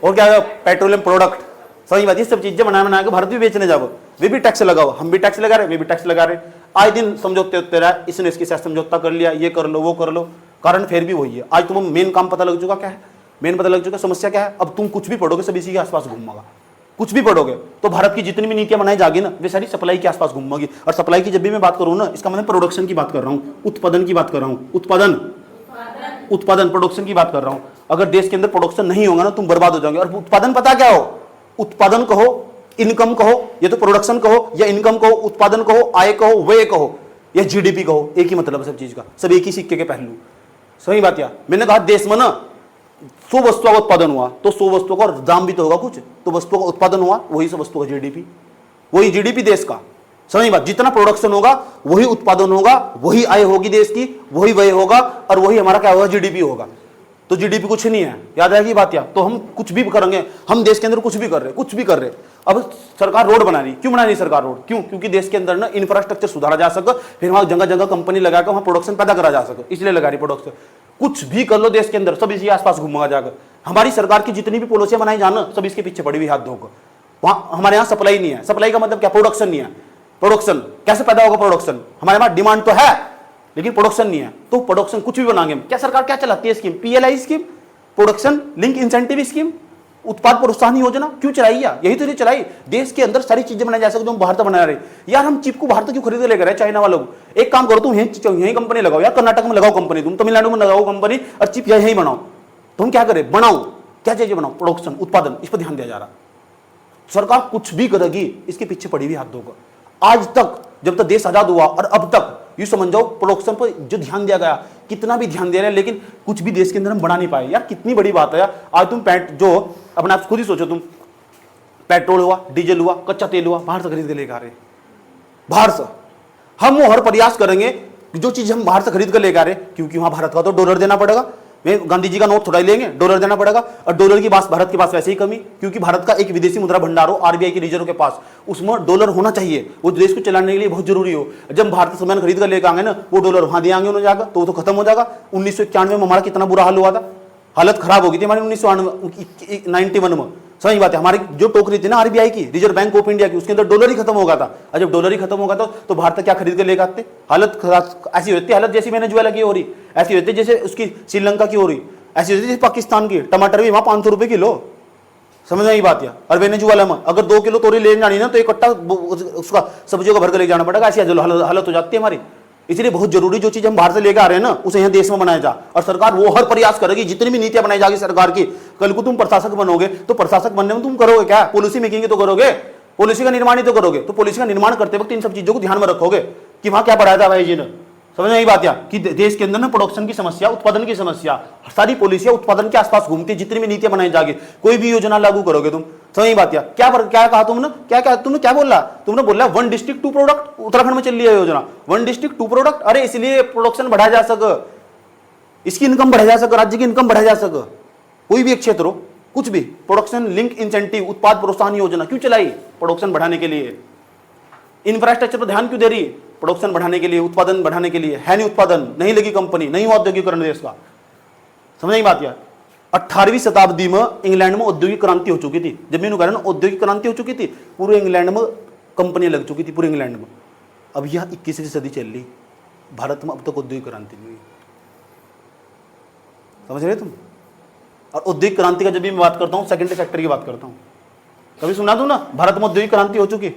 और क्या पेट्रोलियम प्रोडक्ट। समझ बात? ये सब चीजें बना के भारत भी बेचने जाओ, वे भी टैक्स लगाओ। हम भी टैक्स लगा रहे, वे भी टैक्स लगा रहे। आए दिन समझौते होते रहा, इसने इसके साथ समझौता कर लिया, ये कर लो वो कर लो, कारण फिर भी वही है। आज तुम्हें मेन काम पता लग चुका क्या है? मेन पता लग चुका समस्या क्या है? अब तुम कुछ भी पढ़ोगे सब इसी के आसपास घूमेगा। कुछ भी पढ़ोगे तो भारत की जितनी भी नीतियां बनाई जाएगी ना, वे सारी सप्लाई के आसपास घूमेगी। और सप्लाई की जब भी मैं बात करूं ना, इसका मतलब प्रोडक्शन की बात कर रहा हूं, उत्पादन की बात कर रहा हूं। उत्पादन प्रोडक्शन की बात कर रहा हूं। अगर देश के अंदर प्रोडक्शन नहीं होगा ना, तुम बर्बाद हो जाओगे। और उत्पादन पता क्या हो? उत्पादन कहो, इनकम कहो, या तो प्रोडक्शन कहो, या इनकम कहो, उत्पादन कहो, आय कहो, व्यय कहो, या जीडीपी कहो, एक ही मतलब है सब चीज का, सब एक ही सिक्के के पहलू। सही बात या? मैंने कहा देश में ना 100 वस्तुओं का उत्पादन हुआ तो 100 वस्तुओं का दाम भी तो होगा कुछ, तो वस्तुओं का उत्पादन हुआ वही सब वस्तुओं का जीडीपी, वही जीडीपी देश का। समझ बात, जितना प्रोडक्शन होगा वही उत्पादन होगा, वही आय होगी देश की, वही व्यय होगा, और वही हमारा क्या होगा, जीडीपी होगा। तो जीडीपी कुछ नहीं है, याद रहेगी बात। या तो हम कुछ भी करेंगे, हम देश के अंदर कुछ भी कर रहे, कुछ भी कर रहे। अब सरकार रोड बना रही, क्यों बना रही सरकार रोड? क्यों? क्योंकि देश के अंदर ना इंफ्रास्ट्रक्चर सुधारा जा सके, फिर वहां जगह जगह कंपनी लगाकर वहां प्रोडक्शन पैदा करा जा सके, इसलिए लगा रही प्रोडक्शन। कुछ भी कर लो देश के अंदर, सब इसी आसपास घूमगा जाकर। हमारी सरकार की जितनी भी पॉलिसियां बनाई जाना, सब इसके पीछे पड़ी हुई हाथ धोकर। वहां हमारे यहाँ सप्लाई नहीं है, सप्लाई का मतलब क्या? प्रोडक्शन नहीं है। प्रोडक्शन कैसे पैदा होगा? प्रोडक्शन, हमारे पास डिमांड तो है लेकिन प्रोडक्शन नहीं है, तो प्रोडक्शन कुछ भी बनाएंगे। क्या सरकार क्या चलाती है scheme? PLI scheme, production link incentive scheme, उत्पाद प्रोत्साहन योजना क्यों चलाई है? यही तो चलाई। देश के अंदर सारी चीजें बनाई जा सकती, जो हम भारत बना रहे। यार हम चिप को भारत क्यों खरीद लेकर चाइना वालों को? एक काम करो, तुम यही कंपनी लगाओ, यार कर्नाटक में लगाओ कंपनी, तुम तमिलनाडु में लगाओ कंपनी, और चिप यही बनाओ। तुम क्या करे? बनाओ, क्या चीजें बनाओ? प्रोडक्शन, उत्पादन, इस पर ध्यान दिया जा रहा। सरकार कुछ भी करेगी इसके पीछे पड़ी हुई हाथ धोकर। आज तक जब तक देश आजाद हुआ और अब तक यू समझ जाओ, प्रोडक्शन पर जो ध्यान दिया गया, कितना भी ध्यान दे रहे हैं, लेकिन कुछ भी देश के अंदर हम बना नहीं पाए। यार कितनी बड़ी बात है यार। आज तुम जो अपने आप खुद ही सोचो, तुम पेट्रोल हुआ, डीजल हुआ, कच्चा तेल हुआ, बाहर से खरीद के लेकर आ रहे, बाहर से। हम वो हर प्रयास करेंगे जो चीज हम बाहर से खरीद कर लेकर आ रहे, क्योंकि वहां भारत का तो डॉलर देना पड़ेगा। गांधी जी का नोट थोड़ा ही लेंगे, डॉलर देना पड़ेगा, और डॉलर की बात भारत के पास वैसे ही कमी, क्योंकि भारत का एक विदेशी मुद्रा भंडार हो आरबीआई की रिजर्व के पास, उसमें डॉलर होना चाहिए, वो देश को चलाने के लिए बहुत जरूरी हो। जब भारत सामान खरीद कर लेकर आएंगे ना, वो डॉलर वहां दे आएंगे उन्हें जाकर, तो वो तो खत्म हो जाएगा। 1991 में हमारा कितना बुरा हाल हुआ था, हालत खराब हो गई थी हमारी 1991 में। सही बात है, हमारी जो टोकरी थी ना आरबीआई की, रिजर्व बैंक ऑफ इंडिया की, उसके अंदर डॉलर ही खत्म हो गया था। और जब डॉलर ही खत्म हो गया तो भारत क्या खरीद के लेकर आते? हालत ऐसी होती, हालत जैसी वेनेजुएला की हो रही, ऐसी होती जैसे उसकी श्रीलंका की हो रही, ऐसी होती जैसे पाकिस्तान की। टमाटर भी वहां 500 रुपए किलो, समझ में बात। या और वेनेजुएला में अगर 2 किलो तोरी ले जानी ना, तो एक कट्टा उसका सब्जियों का भर कर ले जाना पड़ेगा। ऐसी हालत हो जाती है हमारी। इसलिए बहुत जरूरी जो चीज हम बाहर से लेकर आ रहे हैं ना, उसे यहाँ देश में बनाया जा। और सरकार वो हर प्रयास करेगी, जितनी भी नीतियां बनाई जाएगी सरकार की। कल को तुम प्रशासक बनोगे तो प्रशासक बनने में तुम करोगे क्या? पॉलिसी मेकिंग तो करोगे, पॉलिसी का निर्माण ही तो करोगे। तो पॉलिसी का निर्माण करते वक्त इन सब चीजों को ध्यान में रखोगे कि वहां क्या पढ़ाया था भाई जी ने। समझ में आई बात? या कि देश के अंदर ना प्रोडक्शन की समस्या, उत्पादन की समस्या, सारी पॉलिसियां उत्पादन के आसपास घूमती, जितनी भी नीतियां बनाई जाएगी, कोई भी योजना लागू करोगे तुम। समझ बात? या क्या कहा तुमने? तुमने क्या बोला? तुमने बोला 1 डिस्ट्रिक्ट 2 प्रोडक्ट। उत्तराखंड में चल रही है योजना 1 डिस्ट्रिक्ट 2 प्रोडक्ट। अरे इसलिए प्रोडक्शन बढ़ाया जा सके, इसकी इनकम बढ़ाया जा सके, राज्य की इनकम बढ़ाया जा सके। कोई भी एक क्षेत्र हो, कुछ भी, प्रोडक्शन लिंक इंसेंटिव, उत्पाद प्रोत्साहन योजना क्यों चलाई? प्रोडक्शन बढ़ाने के लिए। इंफ्रास्ट्रक्चर पर ध्यान क्यों दे रही? प्रोडक्शन बढ़ाने के लिए, उत्पादन बढ़ाने के लिए। है नहीं उत्पादन, नहीं लगी कंपनी, नहीं हुआ औद्योगिकरण देश का। समझ नहीं बात? यार 18वीं शताब्दी में इंग्लैंड में औद्योगिक क्रांति हो चुकी थी। जब मैंने कहा ना औद्योगिक क्रांति हो चुकी थी, पूरे इंग्लैंड में कंपनियां लग चुकी थी, पूरे इंग्लैंड में। अब यह 21वीं सदी चल रही, भारत में अब तक औद्योगिक क्रांति नहीं हुई। समझ रहे तुम? और औद्योगिक क्रांति का जब भी मैं बात करता हूँ, सेकेंडरी सेक्टर की बात करता हूँ। कभी सुना दूं ना, भारत में औद्योगिक क्रांति हो चुकी।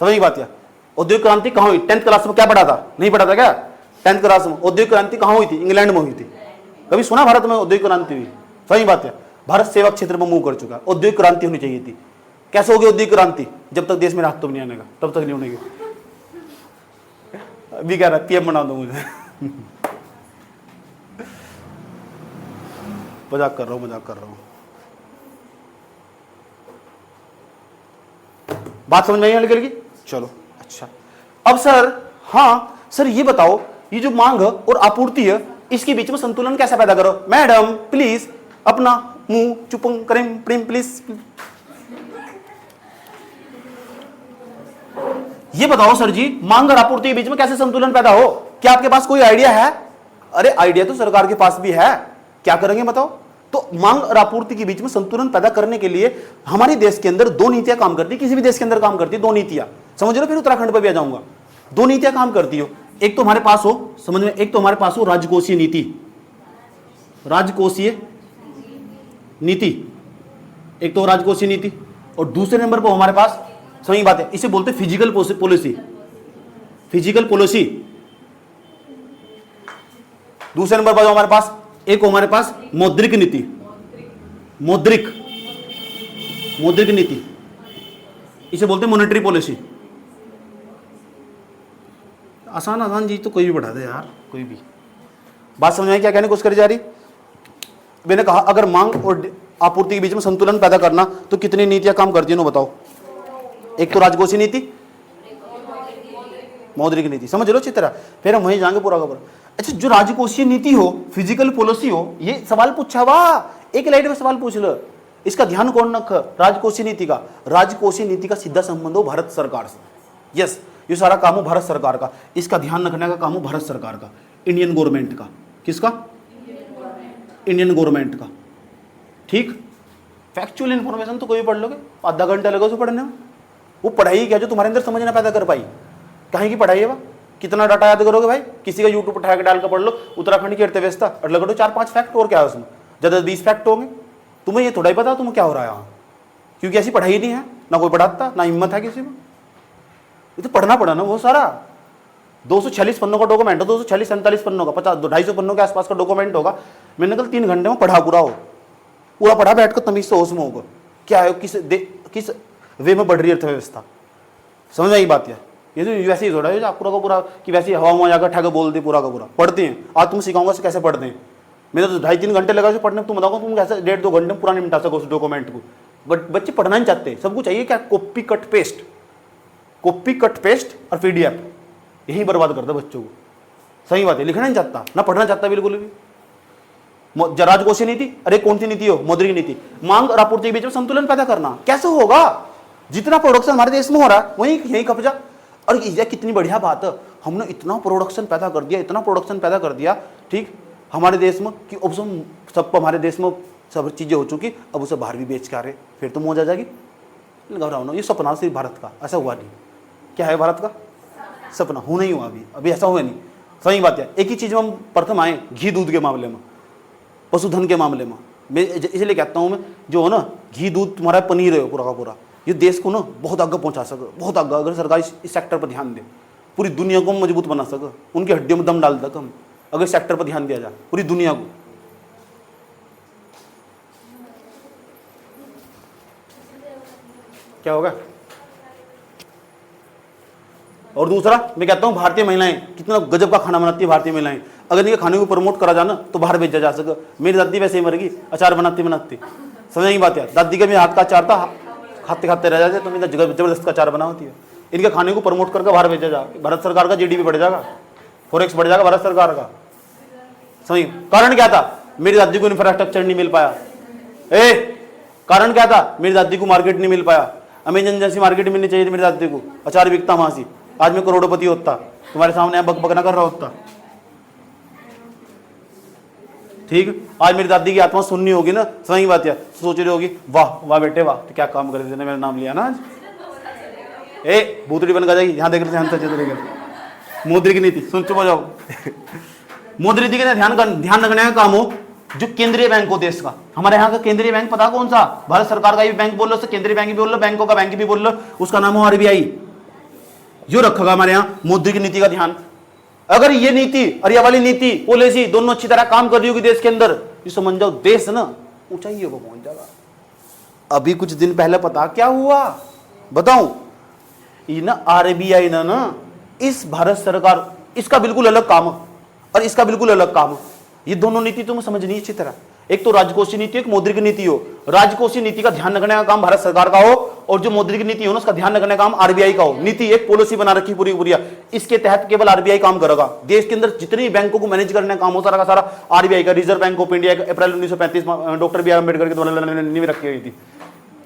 समझ बात? या औद्योगिक क्रांति कहां हुई? 10th क्लास में क्या पढ़ा था? नहीं पढ़ा था क्या 10th क्लास में? औद्योगिक क्रांति कहां हुई थी? इंग्लैंड में हुई थी। कभी सुना भारत में औद्योगिक क्रांति हुई? सही बात है, भारत सेवा क्षेत्र में मूव कर चुका। औद्योगिक क्रांति होनी चाहिए थी। कैसे होगी औद्योगिक क्रांति? जब तक देश में राहत तो नहीं आने का, तब तक नहीं होने की। अभी कह रहा पीएम बना दो मुझे। मजाक कर रहा हूं। बात समझ में आई निकल गई? चलो अच्छा। अब सर, हाँ सर ये बताओ, ये जो मांग और आपूर्ति है, इसके बीच में संतुलन कैसे पैदा करो? मैडम प्लीज अपना मुंह चुप करें प्लीज। ये बताओ सर जी, मांग और आपूर्ति के बीच में कैसे संतुलन पैदा हो? क्या आपके पास कोई आइडिया है? अरे आइडिया तो सरकार के पास भी है, क्या करेंगे बताओ? तो मांग और आपूर्ति के बीच में संतुलन पैदा करने के लिए हमारे देश के अंदर 2 नीतियां काम करती है। किसी भी देश के अंदर काम करती है 2 नीतियां। समझ लो, फिर उत्तराखंड पर भी आ जाऊंगा। 2 नीतियां काम करती हो। एक तो हमारे पास हो, समझ में, एक तो हमारे पास हो राजकोषीय नीति, राजकोषीय नीति, एक तो राजकोषीय नीति, और दूसरे नंबर पर हमारे पास, सही बात है, इसे बोलते फिजिकल पॉलिसी, फिजिकल पॉलिसी। दूसरे नंबर पर हमारे पास एक हमारे पास मौद्रिक नीति, मौद्रिक नीति, इसे बोलते मॉनेटरी पॉलिसी। आसान चीज तो कोई भी बढ़ा दे यार, कोई भी। बात समझ में क्या कहने की कोशिश करी जा रही? मैंने कहा अगर मांग और आपूर्ति के बीच में संतुलन पैदा करना तो कितनी नीतियां काम करती हैं, बताओ। एक तो राजकोषीय नीति, मौद्रिक नीति, समझ लो अच्छी तरह, फिर हम वहीं जाएंगे पूरा का पूरा। अच्छा, जो राजकोषीय नीति हो, फिजिकल पॉलिसी हो, ये सवाल पूछा हुआ, एक लाइन में सवाल पूछ लो, इसका ध्यान कौन रखा? राजकोषीय नीति का। राजकोषीय नीति का सीधा संबंध हो भारत सरकार से। यस, ये सारा काम हो भारत सरकार का, इसका ध्यान रखने का काम हो भारत सरकार का, इंडियन गवर्नमेंट का। किसका? इंडियन गवर्नमेंट का। ठीक, फैक्चुअल इंफॉर्मेशन तो कोई भी पढ़ लोगे, आधा घंटा लगे उसे पढ़ने में। वो पढ़ाई क्या जो तुम्हारे अंदर समझ ना पैदा कर पाई, कहीं की पढ़ाई है वह? कितना डाटा याद करोगे भाई? किसी का यूट्यूब उठा के डाल कर पढ़ लो, उत्तराखंड की अर्थव्यवस्था, और लगो 4-5 फैक्ट, और क्या है उसमें? ज्यादा 20 फैक्ट होंगे। तुम्हें ये थोड़ा ही पता तुम्हें क्या हो रहा है यहाँ, क्योंकि ऐसी पढ़ाई नहीं है, ना कोई पढ़ाता, ना हिम्मत है किसी में। ये तो पढ़ना पड़ा ना वो सारा। 246 पन्नों का डॉक्यूमेंट हो, 246-47 पन्नों का, 50-250 पन्नों के आसपास का डॉक्यूमेंट होगा। मैंने कल 3 घंटे में पढ़ा पूरा हो, पूरा पढ़ा बैठ कर तमीज से होश में होगा क्या है, किस वे में बढ़ रही है अर्थव्यवस्था। समझ में आई बात? ये तो वैसे ही थोड़ा है आप पूरा का पूरा कि वैसे हवा में जाकर ठग बोल दे, पूरा का पूरा पढ़ते हैं। आज तुम सिखाऊंगा कैसे पढ़ते हैं। मेरे तो 2.5-3 घंटे लगा पढ़ने में, तुम बताओ तुम कैसे 1.5-2 घंटे में पूरा नहीं मिटा सको उस डॉक्यूमेंट को। बट बच्चे पढ़ना नहीं चाहते, सबको चाहिए क्या? Copy cut paste, copy cut paste और PDF, यही बर्बाद करता बच्चों को। सही बात है, लिखना नहीं चाहता, ना पढ़ना चाहता बिल्कुल भी। राजकोषीय नीति, अरे कौन सी नीति हो? मौद्रिक नीति। मांग और आपूर्ति के बीच में संतुलन पैदा करना कैसे होगा? जितना प्रोडक्शन हमारे देश में हो रहा है वही यही खप जा। और ये कितनी बढ़िया बात है, हमने इतना प्रोडक्शन पैदा कर दिया, इतना प्रोडक्शन पैदा कर दिया, ठीक, हमारे देश में कि अब सबको हमारे देश में सब चीजें हो चुकी, अब उसे बाहर भी बेच के आ रहे, फिर तो मौज आ जाएगी। घबराओ ना, ये सपना सिर्फ भारत का, ऐसा हुआ नहीं। क्या है भारत का सपना? हो नहीं हुआ अभी ऐसा हुआ नहीं। सही बात है। एक ही चीज में हम प्रथम आए, घी दूध के मामले में, पशुधन के मामले में। मैं इसलिए कहता हूँ, मैं जो हो ना घी दूध तुम्हारा पनीर है पूरा का पूरा, ये देश को ना बहुत आगे पहुंचा सके, बहुत आगे। अगर सरकार इस सेक्टर पर ध्यान दे, पूरी दुनिया को मजबूत बना सके, उनकी हड्डियों में दम डाल तक हम, अगर सेक्टर पर ध्यान दिया जाए पूरी दुनिया को। क्या होगा? और दूसरा मैं कहता हूँ, भारतीय महिलाएं कितना गजब का खाना बनाती है। भारतीय महिलाएं अगर इनके खाने को प्रमोट करा जाना तो बाहर भेजा जा सके। मेरी दादी वैसे ही मर गई, अचार बनाती बनाती, समझ नहीं बात है। दादी का मेरे हाथ का अचार था, खाते खाते रह जाते, तो मैं जबरदस्त का अचार बना होती है। इनके खाने को प्रमोट करके बाहर भेजा जा, भारत सरकार का GDP बढ़ जाएगा, फॉरेक्स बढ़ जाएगा भारत सरकार का। समझिए कारण क्या था? मेरी दादी को इंफ्रास्ट्रक्चर नहीं मिल पाया। कारण क्या था? मेरी दादी को मार्केट नहीं मिल पाया। अमेजन जैसी मार्केट मिलनी चाहिए थी मेरी दादी को, अचार बिकता वहां से, आज मैं करोड़पति होता, तुम्हारे सामने बक बक ना कर रहा होता। ठीक, आज मेरी दादी की आत्मा सुननी होगी ना, सही बात है, सोच रही होगी वाह वाह बेटे वाह, तो क्या काम कर देते मेरा नाम लिया ना आज। भूतड़ी बन जाएगी, यहाँ देख रहे मौद्रिक नीति, सुन चुप हो जाओ। मौद्रिक नीति का ध्यान रखने का काम हो जो केंद्रीय बैंक हो देश का। हमारे यहाँ का केंद्रीय बैंक पता कौन सा? भारत सरकार का भी बैंक बोल लो, केंद्रीय बैंक भी बोल लो, बैंकों का बैंक भी बोल लो, उसका नाम हो RBI। जो रखा हमारे यहाँ मौद्रिक नीति का ध्यान। अगर ये नीति और ये वाली नीति पॉलिसी दोनों अच्छी तरह काम कर रही होगी देश के अंदर, ये समझ जाओ देश ना ऊंचाइयों को पहुंच जाएगा। अभी कुछ दिन पहले पता क्या हुआ बताऊं? ये ना RBI ना इस भारत सरकार, इसका बिल्कुल अलग काम और इसका बिल्कुल अलग काम। ये दोनों नीति तुम्हें समझनी अच्छी तरह। एक तो राजकोषीय नीति, एक मौद्रिक नीति हो। राजकोषीय नीति का ध्यान रखने का काम भारत सरकार का हो, और जो मौद्रिक नीति हो ना उसका ध्यान रखने का काम RBI का हो। नीति एक पॉलिसी बना रखी पूरी पूरी, इसके तहत केवल RBI काम करेगा। देश के अंदर जितनी बैंकों को मैनेज करने का काम हो सारा का सारा RBI का, रिजर्व बैंक ऑफ इंडिया का, अप्रैल 1935 डॉक्टर BR अम्बेडकर के द्वारा नींव रखी हुई थी।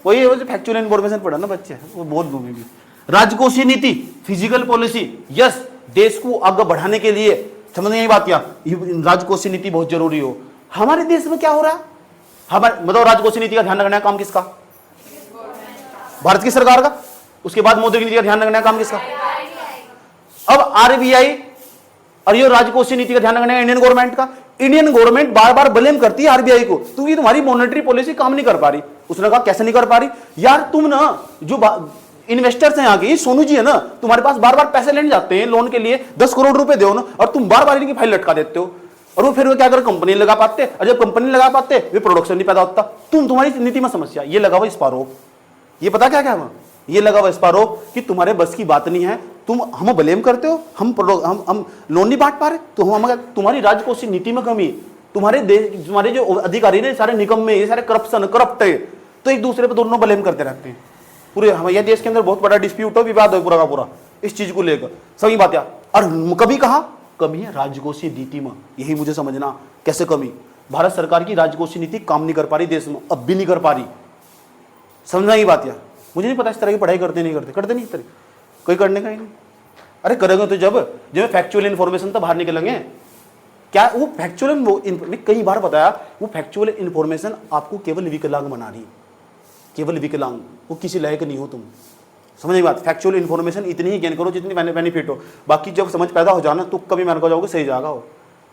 वही फैक्चुअल इन्फॉर्मेशन पढ़ा ना बच्चे, वो बहुत भूमि भी। राजकोषीय नीति, फिजिकल पॉलिसी, यस, देश को आगे बढ़ाने के लिए, समझ नहीं बात क्या, राजकोषीय नीति बहुत जरूरी हो। हमारे देश में क्या हो रहा है? हमारे मतलब राजकोषीय नीति का ध्यान रखने का काम किसका? भारत की सरकार का। उसके बाद मौद्रिक नीति का ध्यान रखने का काम किसका? अब RBI और ये राजकोषीय नीति का ध्यान रखने का इंडियन गवर्नमेंट का। इंडियन गवर्नमेंट बार बार ब्लेम करती है RBI को, क्योंकि तुम्हारी मॉनेटरी पॉलिसी काम नहीं कर पा रही। उसने कहा कैसे नहीं कर पा रही यार? तुम ना जो इन्वेस्टर्स हैं यहाँ के, सोनू जी है ना, तुम्हारे पास बार बार पैसे लेने जाते हैं लोन के लिए, 10 करोड़ रुपए दो ना, और तुम बार बार इनकी फाइल लटका देते हो। और वो फिर वो क्या कर कंपनी लगा पाते, और जब कंपनी लगा पाते वे प्रोडक्शन नहीं पैदा होता। तुम्हारी नीति में समस्या ये लगा हुआ स्पारोप। ये पता क्या क्या हुआ? ये लगा हुआ स्पारोप कि तुम्हारे बस की बात नहीं है, तुम हम ब्लेम करते हो, हम लोन नहीं बांट पा रहे, तो हम तुम्हारी राजकोषीय नीति में कमी, तुम्हारे देश, तुम्हारे जो अधिकारी ने सारे निकम्मे, ये सारे करप्ट है, तो एक दूसरे पर दोनों ब्लेम करते रहते हैं। पूरे हमारे देश के अंदर बहुत बड़ा डिस्प्यूट हो, विवाद हो पूरा का पूरा इस चीज को लेकर, सही बात है। और कभी कहा कमी है राजकोषीय नीति में, यही मुझे समझना कैसे कमी। भारत सरकार की राजकोषीय नीति काम नहीं कर पा रही देश में, अब भी नहीं कर पा रही, समझना ही बात है। मुझे नहीं पता इस तरह की पढ़ाई करते नहीं इस तरह कोई करने का ही नहीं। अरे करेंगे तो जब फैक्चुअल इन्फॉर्मेशन तो बाहर निकलेंगे। क्या वो फैक्चुअल, मैं कई बार बताया, वो फैक्चुअल इन्फॉर्मेशन आपको केवल विकलांग बना रही है, केवल विकलांग, वो किसी लायक नहीं हो तुम, समझ बात। फैक्चुअल इन्फॉर्मेशन इतनी ही गेन करो जितनी बेनिफिट हो, बाकी जब समझ पैदा हो जाना तो कभी मैंने को जाओगे सही जाएगा हो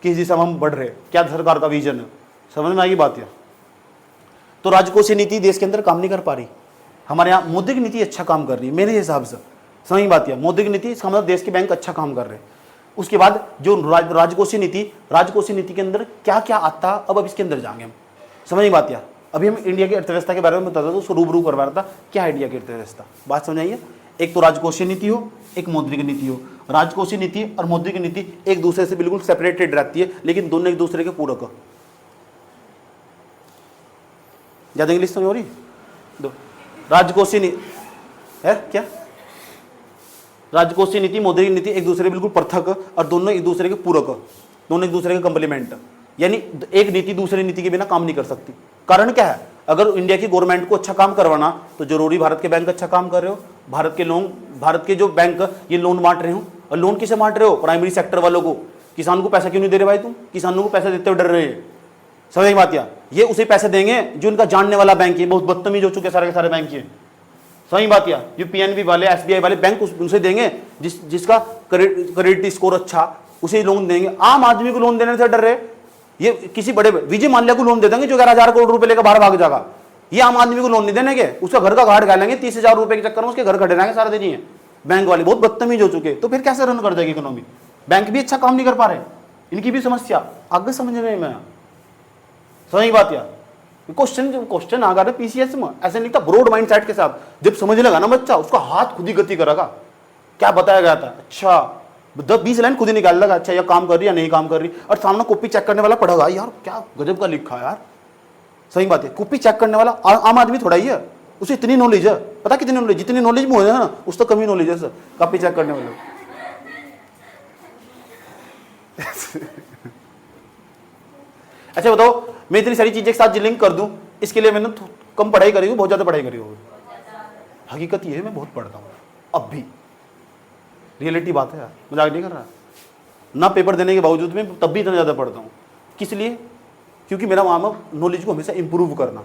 किस दिशा में हम बढ़ रहे, क्या सरकार का विजन है, समझ में आएगी बात है। तो राजकोषीय नीति देश के अंदर काम नहीं कर पा रही। हमारे यहाँ मौद्रिक नीति अच्छा काम कर रही है मेरे हिसाब से, समझ बात है। मौद्रिक नीति इसका मतलब देश के बैंक अच्छा काम कर रहे हैं। उसके बाद जो राजकोषीय नीति के अंदर क्या क्या आता, अब इसके अंदर जाएंगे हम, समझ बात है। अभी हम इंडिया की अर्थव्यवस्था के बारे में बताते तो उसको रूबरू करवा रहा था, क्या है इंडिया की अर्थव्यवस्था, बात समझाइए। एक तो राजकोषीय नीति हो, एक मौद्रिक नीति हो। राजकोषीय नीति और मौद्रिक नीति एक दूसरे से बिल्कुल सेपरेटेड रहती है, लेकिन दोनों एक दूसरे के पूरक हो। ज्यादा इंग्लिश तो नहीं हो रही, दो राजकोषीय नीति है क्या, राजकोषीय नीति मौद्रिक नीति एक दूसरे बिल्कुल पृथक और दोनों एक दूसरे के पूरक, दोनों एक दूसरे के कंप्लीमेंट, यानी एक नीति दूसरी नीति के बिना काम नहीं कर सकती। कारण क्या है, अगर इंडिया की गवर्नमेंट को अच्छा काम करवाना तो जरूरी भारत के बैंक अच्छा काम कर रहे हो, भारत के जो बैंक ये लोन बांट रहे हो, और लोन किसे बांट रहे हो, प्राइमरी सेक्टर वालों को। किसान को पैसा क्यों नहीं दे रहे भाई तुम, किसानों को पैसा देते हुए डर रहे हैं, समझ बात क्या। ये उसे पैसे देंगे जो इनका जानने वाला बैंक है, बहुत बदतमीज हो चुके सारे के सारे बैंक है, सही बात क्या। जो पीएनबी वाले एसबीआई वाले बैंक उसे देंगे जिसका क्रेडिट स्कोर अच्छा, उसे लोन देंगे। आम आदमी को लोन देने से डर रहे, ये किसी बड़े विजय माल्या को लोन दे देंगे जो 11,000 करोड़ रुपए लेकर बाहर भाग जाएगा। ये आम आदमी को लोन नहीं देने के, उसका घर का घाट गालेंगे, 30,000 रुपए के चक्कर में उसके घर खड़े रहेंगे सारे दिन। ये बैंक वाले बहुत बदतमीज हो चुके, तो फिर कैसे रन कर जाएगी इकोनॉमी। बैंक भी अच्छा काम नहीं कर पा रहे, इनकी भी समस्या आगे समझ रहे मैं, सही बात यार। क्वेश्चन आ गया पीसीएस में, ऐसे नहीं था, ब्रॉड माइंड सेट के साथ जब समझ लगा ना बच्चा, उसका हाथ खुद ही गति करेगा। क्या बताया गया था, अच्छा 10-20 लाइन खुद ही निकाल लगा, अच्छा यह काम कर रही या नहीं काम कर रही, और सामने कॉपी चेक करने वाला पढ़ेगा, यार क्या गजब का लिखा यार, सही बात है। कॉपी चेक करने वाला आम आदमी थोड़ा ही है, उसे इतनी नॉलेज है, पता कितनी नॉलेज, जितनी नॉलेज में हो जाए ना उस तो कमी नॉलेज है सर कॉपी चेक करने वाले। अच्छा बताओ, मैं इतनी सारी चीजें के साथ लिंक कर दूं, इसके लिए मैंने कम पढ़ाई करी हूँ, बहुत ज्यादा पढ़ाई करी होगी। हकीकत ये है मैं बहुत पढ़ता हूँ अब भी, रियलिटी बात है यार, मजाक नहीं कर रहा। ना पेपर देने के बावजूद मैं तब भी इतना ज़्यादा पढ़ता हूँ, किस लिए, क्योंकि मेरा काम है नॉलेज को हमेशा इंप्रूव करना,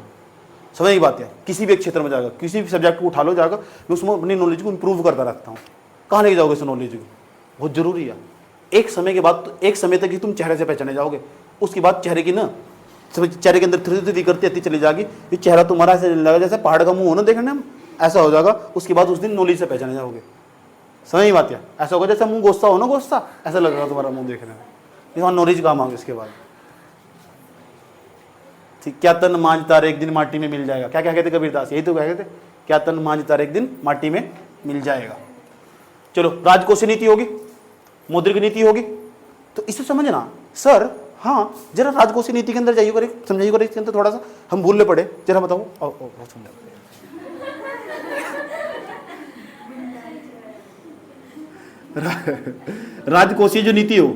समझ की बात है। किसी भी क्षेत्र में जाएगा, किसी भी सब्जेक्ट को उठा लो जाएगा, मैं उसमें अपनी नॉलेज को इंप्रूव करता रहता हूँ। कहाँ लेके जाओगे इस नॉलेज को, बहुत जरूरी है। एक समय के बाद, एक समय तक ही तुम चेहरे से पहचाने जाओगे, उसके बाद चेहरे की ना चेहरे के अंदर धीरे करती आती चली जाएगी। ये चेहरा तुम्हारा ऐसे लगेगा जैसे पहाड़ का मुंह हो ना देखने में, ऐसा हो जाएगा। उसके बाद उस दिन नॉलेज से पहचाने जाओगे, समझ नहीं बात है। ऐसा होगा जैसे मुंह गोस्ता हो ना, गोस्ता ऐसा लगेगा तुम्हारा मुंह देखने में, ये नॉलेज काम आगे। इसके बाद ठीक, क्या तन मांझ तार एक दिन माटी में मिल जाएगा, क्या क्या कहते कबीरदास, यही तो कहते, क्या तन मांझ तार एक दिन माटी में मिल जाएगा। चलो, राजकोषीय नीति होगी, मौद्रिक नीति होगी, तो इसे समझना सर। हाँ, जरा राजकोषीय नीति के अंदर जाइए, समझाइए इसके अंदर थोड़ा सा, हम भूलने पड़े, जरा बताओ। समझा, राजकोषीय जो नीति हो,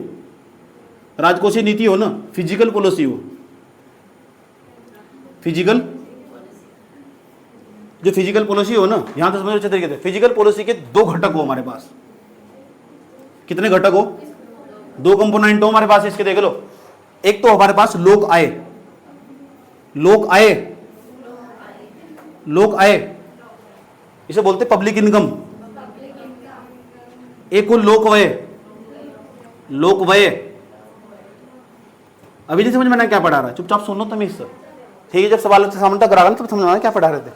राजकोषीय नीति हो ना, फिजिकल पॉलिसी हो, फिजिकल जो फिजिकल पॉलिसी हो ना, यहां तो समझो अच्छे तरीके से। फिजिकल पॉलिसी के दो घटक हो हमारे पास, कितने घटक हो, दो कंपोनेंट हो हमारे पास इसके, देख लो। एक तो हमारे पास लोक आय, लोक आय, लोक आय इसे बोलते पब्लिक इनकम। एक को लोक व्यय, लोक व्यय। अभी नहीं समझ में ना क्या पढ़ा रहा है, चुपचाप सुन लो तुम इससे, ठीक है। जब सवाल से सामने टकरा तब समझ में क्या पढ़ा रहे थे।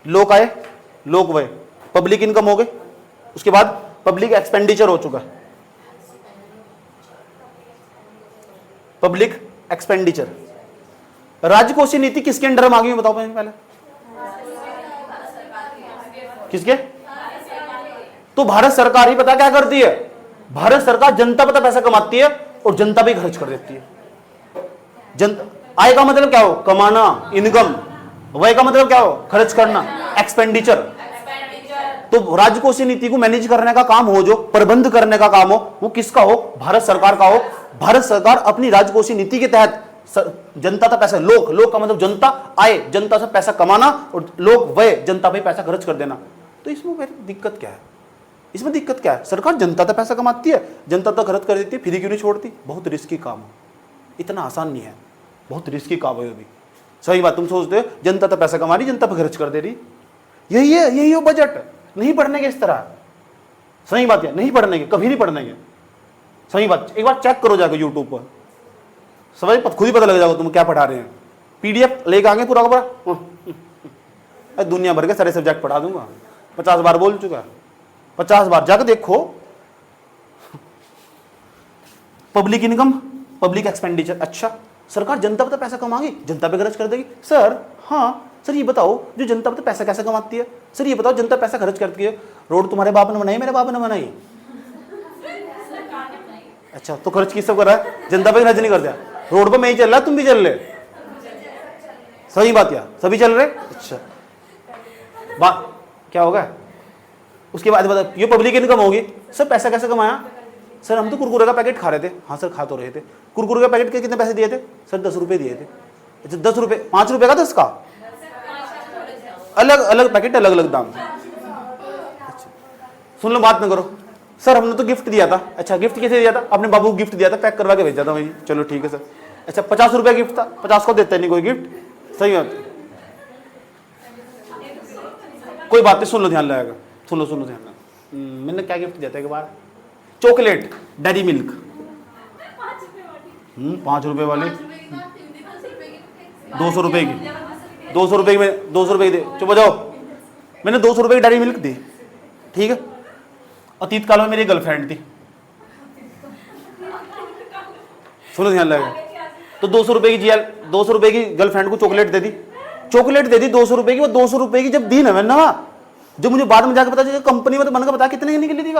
लोक आय, लोक व्यय, पब्लिक इनकम हो गए। उसके बाद पब्लिक एक्सपेंडिचर हो चुका है, पब्लिक एक्सपेंडिचर। राजकोषीय नीति किसके अंडर में आ गई बताओ पहले, किसके? तो भारत सरकार ही पता क्या करती है, भारत सरकार जनता पता पैसा कमाती है और जनता भी खर्च कर देती है। आय का मतलब क्या हो? कमाना, इनकम। व्यय का मतलब क्या हो? खर्च करना, एक्सपेंडिचर। तो राजकोषीय नीति को मैनेज करने का काम हो, जो प्रबंध करने का काम हो, वो किसका हो? भारत सरकार का हो। भारत सरकार अपनी राजकोषीय नीति के तहत जनता का पैसा, लोक का मतलब जनता, आय जनता से पैसा कमाना, और लोक व्यय जनता पे पैसा खर्च कर देना। तो इसमें दिक्कत क्या है? इसमें दिक्कत क्या है? सरकार जनता तक पैसा कमाती है, जनता तक खर्च कर देती है, फिर क्यों नहीं छोड़ती? बहुत रिस्की काम है, इतना आसान नहीं है, बहुत रिस्की काम है भी। सही बात, तुम सोचते हो जनता तक पैसा कमा रही, जनता पर खर्च कर दे रही, यही है, यही हो बजट। नहीं पढ़ने के इस तरह, सही बात है, नहीं पढ़ने के, कभी नहीं पढ़ने के। सही बात, एक बार चेक करो जाकर यूट्यूब पर, समझ खुद ही पता लग जाएगा तुम क्या पढ़ा रहे हैं। पीडीएफ लेके आगे पूरा का पूरा, दुनिया भर के सारे सब्जेक्ट पढ़ा दूंगा, 50 बार बोल चुका, 50 बार जाकर देखो। Public income, public expenditure. अच्छा, सरकार जनता पर पैसा कमाएगी, जनता पे खर्च कर देगी। सर हाँ सर, ये बताओ जो जनता पर पैसा कैसे कमाती है? सर ये बताओ जनता पैसा खर्च करती है। रोड तुम्हारे बाप ने बनाई, मेरे बाप ने बनाई? अच्छा, तो खर्च किस सब कर रहा है? जनता पे खर्च नहीं कर दिया। रोड पर मैं ही चल रहा, तुम भी चल रहे? सही बात यार, सभी चल रहे। अच्छा, बात क्या होगा? उसके बाद बताओ, ये पब्लिक इनकम होगी। सर पैसा कैसे कमाया? सर हम तो कुरकुरे का पैकेट खा रहे थे। हाँ सर, खा तो रहे थे। कुरकुरे का पैकेट के कितने पैसे दिए थे? सर 10 रुपए दिए थे। अच्छा 10 रुपए, 5 रुपए का 10 का? अलग अलग पैकेट, अलग अलग दाम। अच्छा सुन लो, बात ना करो। सर हमने तो गिफ्ट दिया था। अच्छा गिफ्ट कैसे दिया था? अपने बाबू को गिफ्ट दिया था, पैक करवा के भेजा था वही। चलो ठीक है सर। अच्छा 50 रुपए गिफ्ट था, 50 को देता नहीं कोई गिफ्ट। सही बात, कोई बात नहीं, सुन लो ध्यान लगेगा। सुन लो ध्यान लगा। मैंने क्या गिफ्ट दिया था एक बार? Chocolate, dairy milk. 5 रुपए वाली, 200 रुपए की, 200 रुपए की, 200 रुपए की दे। चुप हो जाओ। मैंने 200 रुपए की डेरी मिल्क दी, ठीक है। अतीत काल में मेरी गर्लफ्रेंड थी, सुनो ध्यान लगेगा। तो 200 रुपए की 200 रुपए की गर्लफ्रेंड को चॉकलेट दे दी, 200 रुपए की। वो 200 रुपए की जब दी ना मैंने, जो मुझे बाद में जाकर पता चला, कंपनी में तो बनकर बता कितने की निकली थी?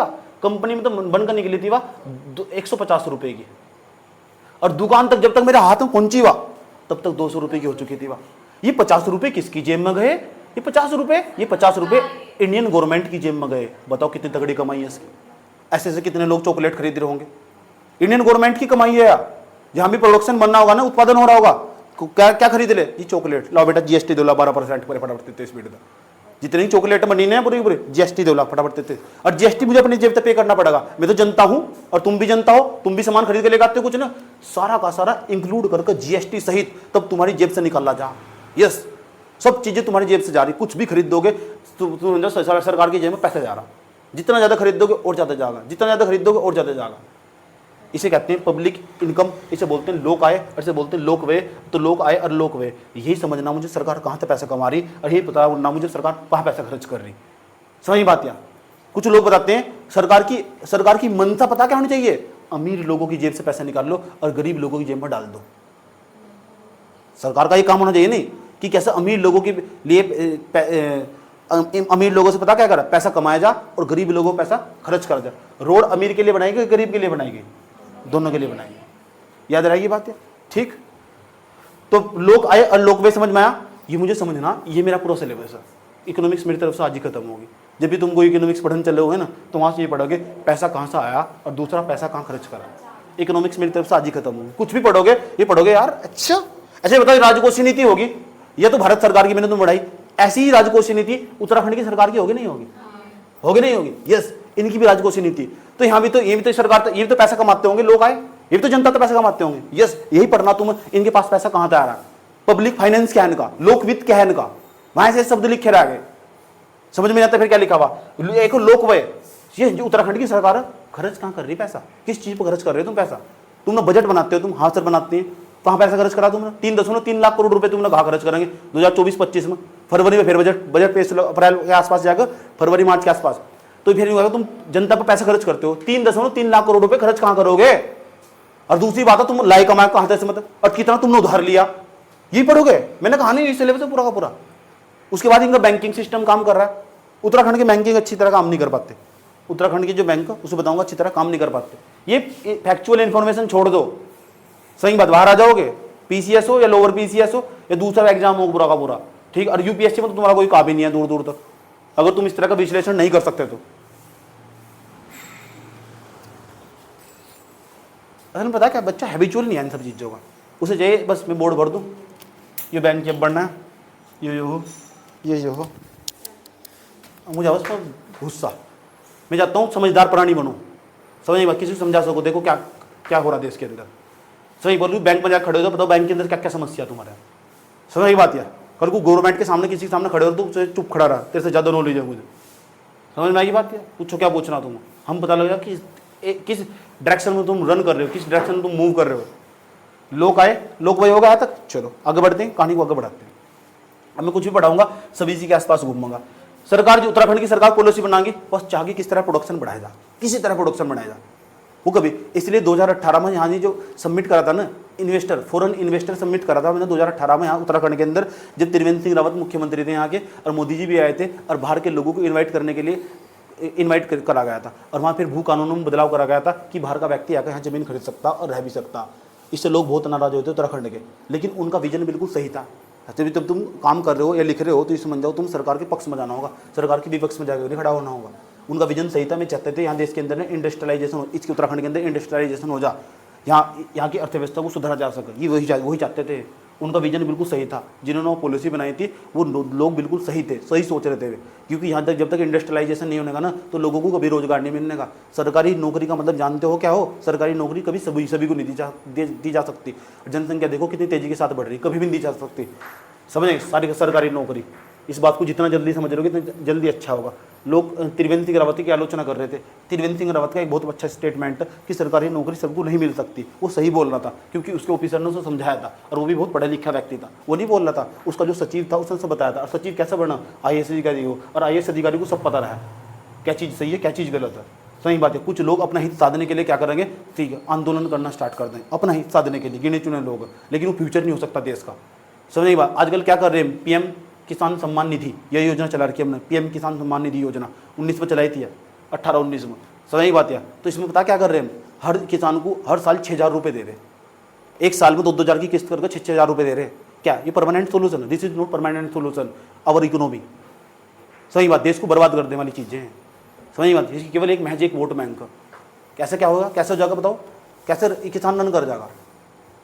कंपनी में तो बनकर निकली थी 150 रुपए की, और दुकान तक जब तक मेरे हाथ में पहुंची तब तक 200 रुपए की हो चुकी थी। ये 50 रुपए किसकी जेब में गए? ये 50 रुपए इंडियन गवर्नमेंट की जेब में गए। बताओ कितनी तगड़ी कमाई है इसकी। ऐसे ऐसे कितने लोग चॉकलेट खरीद रहे होंगे। इंडियन गवर्नमेंट की कमाई है यार। जहां भी प्रोडक्शन बनना होगा ना, उत्पादन हो रहा होगा, क्या क्या खरीद ले? ये चॉकलेट लाओ बेटा, जीएसटी दो ला 12% पर फटाफट देते इस बीट। जितनी चॉकलेट बनी है पूरी पूरी जीएसटी दो ला फटाफट देते। और जीएसटी मुझे अपनी जेब तक पे करना पड़ेगा। मैं तो जनता हूं और तुम भी जनता हो, तुम भी सामान खरीद के लेकर आते हो कुछ ना, सारा का सारा इंक्लूड करके जीएसटी सहित तब तुम्हारी जेब से निकाला जा। यस, सब चीजें तुम्हारी जेब से जा रही। कुछ भी खरीदोगे तो सरकार की जेब में पैसा जा रहा। जितना ज्यादा खरीदोगे और ज्यादा जाएगा, जितना ज्यादा खरीदोगे और ज्यादा जाएगा। इसे कहते हैं पब्लिक इनकम, इसे बोलते हैं लोक आय, और इसे बोलते हैं लोक व्यय। तो लोक आय और लोक व्यय, यही समझना मुझे सरकार कहाँ से पैसा कमा रही, और यही पता ना मुझे सरकार कहाँ पैसा खर्च कर रही। समझ बात? या कुछ लोग बताते हैं सरकार की मंशा पता क्या होनी चाहिए? अमीर लोगों की जेब से पैसा निकाल लो और गरीब लोगों की जेब में डाल दो। सरकार का ये काम होना चाहिए नहीं कि कैसे अमीर लोगों के लिए अमीर लोगों से पता क्या करा, पैसा कमाया जा, और गरीब लोगों को पैसा खर्च कर जा। रोड अमीर के लिए बनाएगी, गरीब के लिए बनाएगी? दोनों के लिए बनाएंगे। याद रहेगी बात है, ठीक। तो लोक आय और लोक व्यय समझ में आया? ये मुझे समझना, ये मेरा पूरा सिलेबस है। इकोनॉमिक्स मेरी तरफ से आज ही खत्म होगी। जब भी तुम कोई इकोनॉमिक्स पढ़ने चले हो ना, तो वहां से ये पढ़ोगे पैसा कहां से आया और दूसरा पैसा कहां खर्च करा। इकोनॉमिक्स मेरी तरफ से आज ही खत्म होगी। कुछ भी पढ़ोगे ये पढ़ोगे यार। अच्छा ऐसे बताओ, राजकोषीय नीति होगी, यह तो भारत सरकार की मैंने तुम बढ़ाई। ऐसी ही राजकोषीय नीति उत्तराखंड की सरकार की होगी नहीं होगी? होगी नहीं होगी? यस, इनकी भी राजकोषीय नीति। तो यहाँ भी तो ये भी तो सरकार, ये भी तो पैसा कमाते होंगे लोग आए, ये भी तो जनता तो पैसा कमाते होंगे। यस, यही पढ़ना तुम, इनके पास पैसा कहां से आ रहा है। पब्लिक फाइनेंस क्या है इनका, लोक वित्त क्या है इनका, वहां से शब्द लिखे रह गए। समझ में आता फिर क्या लिखा हुआ? एक लोक व्यय, ये जो उत्तराखंड की सरकार है खर्च कहां कर रही पैसा, किस चीज पर खर्च कर रहे हो तुम पैसा? तुमने बजट बनाते हो तुम, हाथ से बनाते हैं, कहां पैसा खर्च करा तुमने? 3.3 लाख करोड़ रुपए तुमने कहां खर्च करेंगे 2024-25 में? फरवरी में फिर बजट पेश, अप्रैल के आसपास जाकर, फरवरी मार्च के आसपास। तो फिर तुम जनता पर पैसा खर्च करते हो, 3.3 लाख करोड़ रुपए खर्च कहां करोगे? और दूसरी बात है तुम लाई कमाए कहां से, मतलब और कितना तुमने उधार लिया, ये पढ़ोगे। मैंने कहा नहीं, सिलेबस है पूरा का पूरा। उसके बाद इनका बैंकिंग सिस्टम काम कर रहा है। उत्तराखंड की बैंकिंग अच्छी तरह काम नहीं कर पाते। उत्तराखंड की जो बैंक है उसे बताऊंगा अच्छी तरह काम नहीं कर पाते। ये फैक्चुअल इंफॉर्मेशन छोड़ दो, सही बात, बाहर आ जाओगे पीसीएस हो या लोअर पीसीएस हो या दूसरा एग्जाम हो पूरा का पूरा, ठीक। और यूपीएससी में तो तुम्हारा कोई काम ही नहीं है दूर दूर तक, अगर तुम इस तरह का विश्लेषण नहीं कर सकते तो। असल में पता क्या, बच्चा हैबिचुअल नहीं है इन सब चीज़ों का, उसे चाहिए बस मैं बोर्ड भर दूँ, ये बैंक जब बढ़ना है, ये हो, ये हो। मुझे बस गुस्सा, मैं चाहता हूँ समझदार प्राणी बनूँ, समझ बात, किसी को समझा सको, देखो क्या क्या हो रहा है देश के अंदर। सही बोल रही, बैंक में जाकर खड़े हो तो बताओ बैंक के अंदर क्या क्या समस्या तुम्हारे, समझ बात यार। कल को गवर्नमेंट के सामने किसी के सामने खड़े हो तो चुप खड़ा रहा, तेरे से ज़्यादा नॉलेज है मुझे, समझ में आएगी बात यार। पूछो क्या पूछना तुम, हम पता लगेगा कि किस डायरेक्शन में तुम रन कर रहे हो, किस डायरेक्शन में तुम मूव कर रहे हो। लोग आए, लोग वही होगा तक, चलो आगे बढ़ते हैं, कहानी को आगे बढ़ाते हैं। अब मैं कुछ भी पढ़ाऊंगा सब इसी के आसपास घूमूंगा। सरकार जो उत्तराखंड की सरकार पॉलिसी बनाएगी बस चाहे किस तरह प्रोडक्शन बढ़ाया जा, किसी तरह प्रोडक्शन बढ़ाया जा वो कभी। इसलिए 2018 में यहाँ जो सबमिट करा था ना इन्वेस्टर, फॉरेन इन्वेस्टर सबमिट करा था मैंने 2018 में यहाँ उत्तराखंड के अंदर, जब त्रिवेंद्र सिंह रावत मुख्यमंत्री थे यहाँ के और मोदी जी भी आए थे और बाहर के लोगों को इन्वाइट करने के लिए इन्वाइट करा गया था। और वहाँ फिर भू कानूनों में बदलाव करा गया था कि बाहर का व्यक्ति आकर यहाँ जमीन खरीद सकता और रह भी सकता। इससे लोग बहुत नाराज होते उत्तराखंड के, लेकिन उनका विजन बिल्कुल सही था। जब जब तुम काम कर रहे हो या लिख रहे हो तो ये समझ जाओ तुम सरकार के पक्ष में जाना होगा, सरकार के विपक्ष में जाकर नहीं खड़ा होना होगा। उनका विजन सही था, मैं चाहते थे यहाँ देश के अंदर ना इंडस्ट्रियलाइजेशन हो, इसके उत्तराखंड के अंदर इंडस्ट्रियलाइजेशन हो जा, यहाँ की अर्थव्यवस्था को सुधारा जा सके, ये वही चाहते थे। उनका विजन बिल्कुल सही था, जिन्होंने वो पॉलिसी बनाई थी वो लोग बिल्कुल सही थे, सही सोच रहे थे वे। क्योंकि यहाँ तक जब तक इंडस्ट्रियलाइजेशन नहीं होने का ना तो लोगों को कभी रोजगार नहीं मिलने का। सरकारी नौकरी का मतलब जानते हो क्या हो, सरकारी नौकरी कभी सभी को नहीं दी जा सकती। जनसंख्या देखो कितनी तेजी के साथ बढ़ रही, कभी भी नहीं दी जा सकती, समझे। सारी सरकारी नौकरी, इस बात को जितना जल्दी समझ रहे हो उतना जल्दी अच्छा होगा। लोग त्रिवेंद्र सिंह रावत की आलोचना कर रहे थे, त्रिवेंद्र सिंह रावत का एक बहुत अच्छा स्टेटमेंट कि सरकारी नौकरी सबको नहीं मिल सकती, वो सही बोल रहा था क्योंकि उसके ऑफिसर ने उसे समझाया था और वो भी बहुत पढ़ा लिखा व्यक्ति था, वो नहीं बोल रहा था। उसका जो सचिव था उसने सब बताया था। और सचिव कैसे बना, IAS अधिकारी हो, और IAS अधिकारी को सब पता रहा क्या चीज़ सही है क्या चीज़ गलत है। सही बात है, कुछ लोग अपना हित साधने के लिए क्या करेंगे, ठीक है आंदोलन करना स्टार्ट कर दें अपना हित साधने के लिए, गिने चुने लोग, लेकिन वो फ्यूचर नहीं हो सकता देश का। समझ नहीं बात। आजकल क्या कर रहे हैं, PM किसान सम्मान निधि यह योजना चला रखी है हमने, PM किसान सम्मान निधि योजना 19 में चलाई थी, 18-19 में, समझ बात है। तो इसमें पता क्या कर रहे हैं, हर किसान को हर साल 6,000 रुपये दे रहे, एक साल में 2-2 हज़ार की किस्त करके 6,000 रुपये दे रहे। क्या ये परमानेंट सोल्यूशन है? This is not permanent solution our economy. सही बात, देश को बर्बाद करने वाली चीज़ें हैं, समझ बात। इसकी केवल एक महज एक वोट बैंक, कैसे क्या होगा, कैसे हो जाएगा बताओ, कैसे किसान रन कर जाएगा।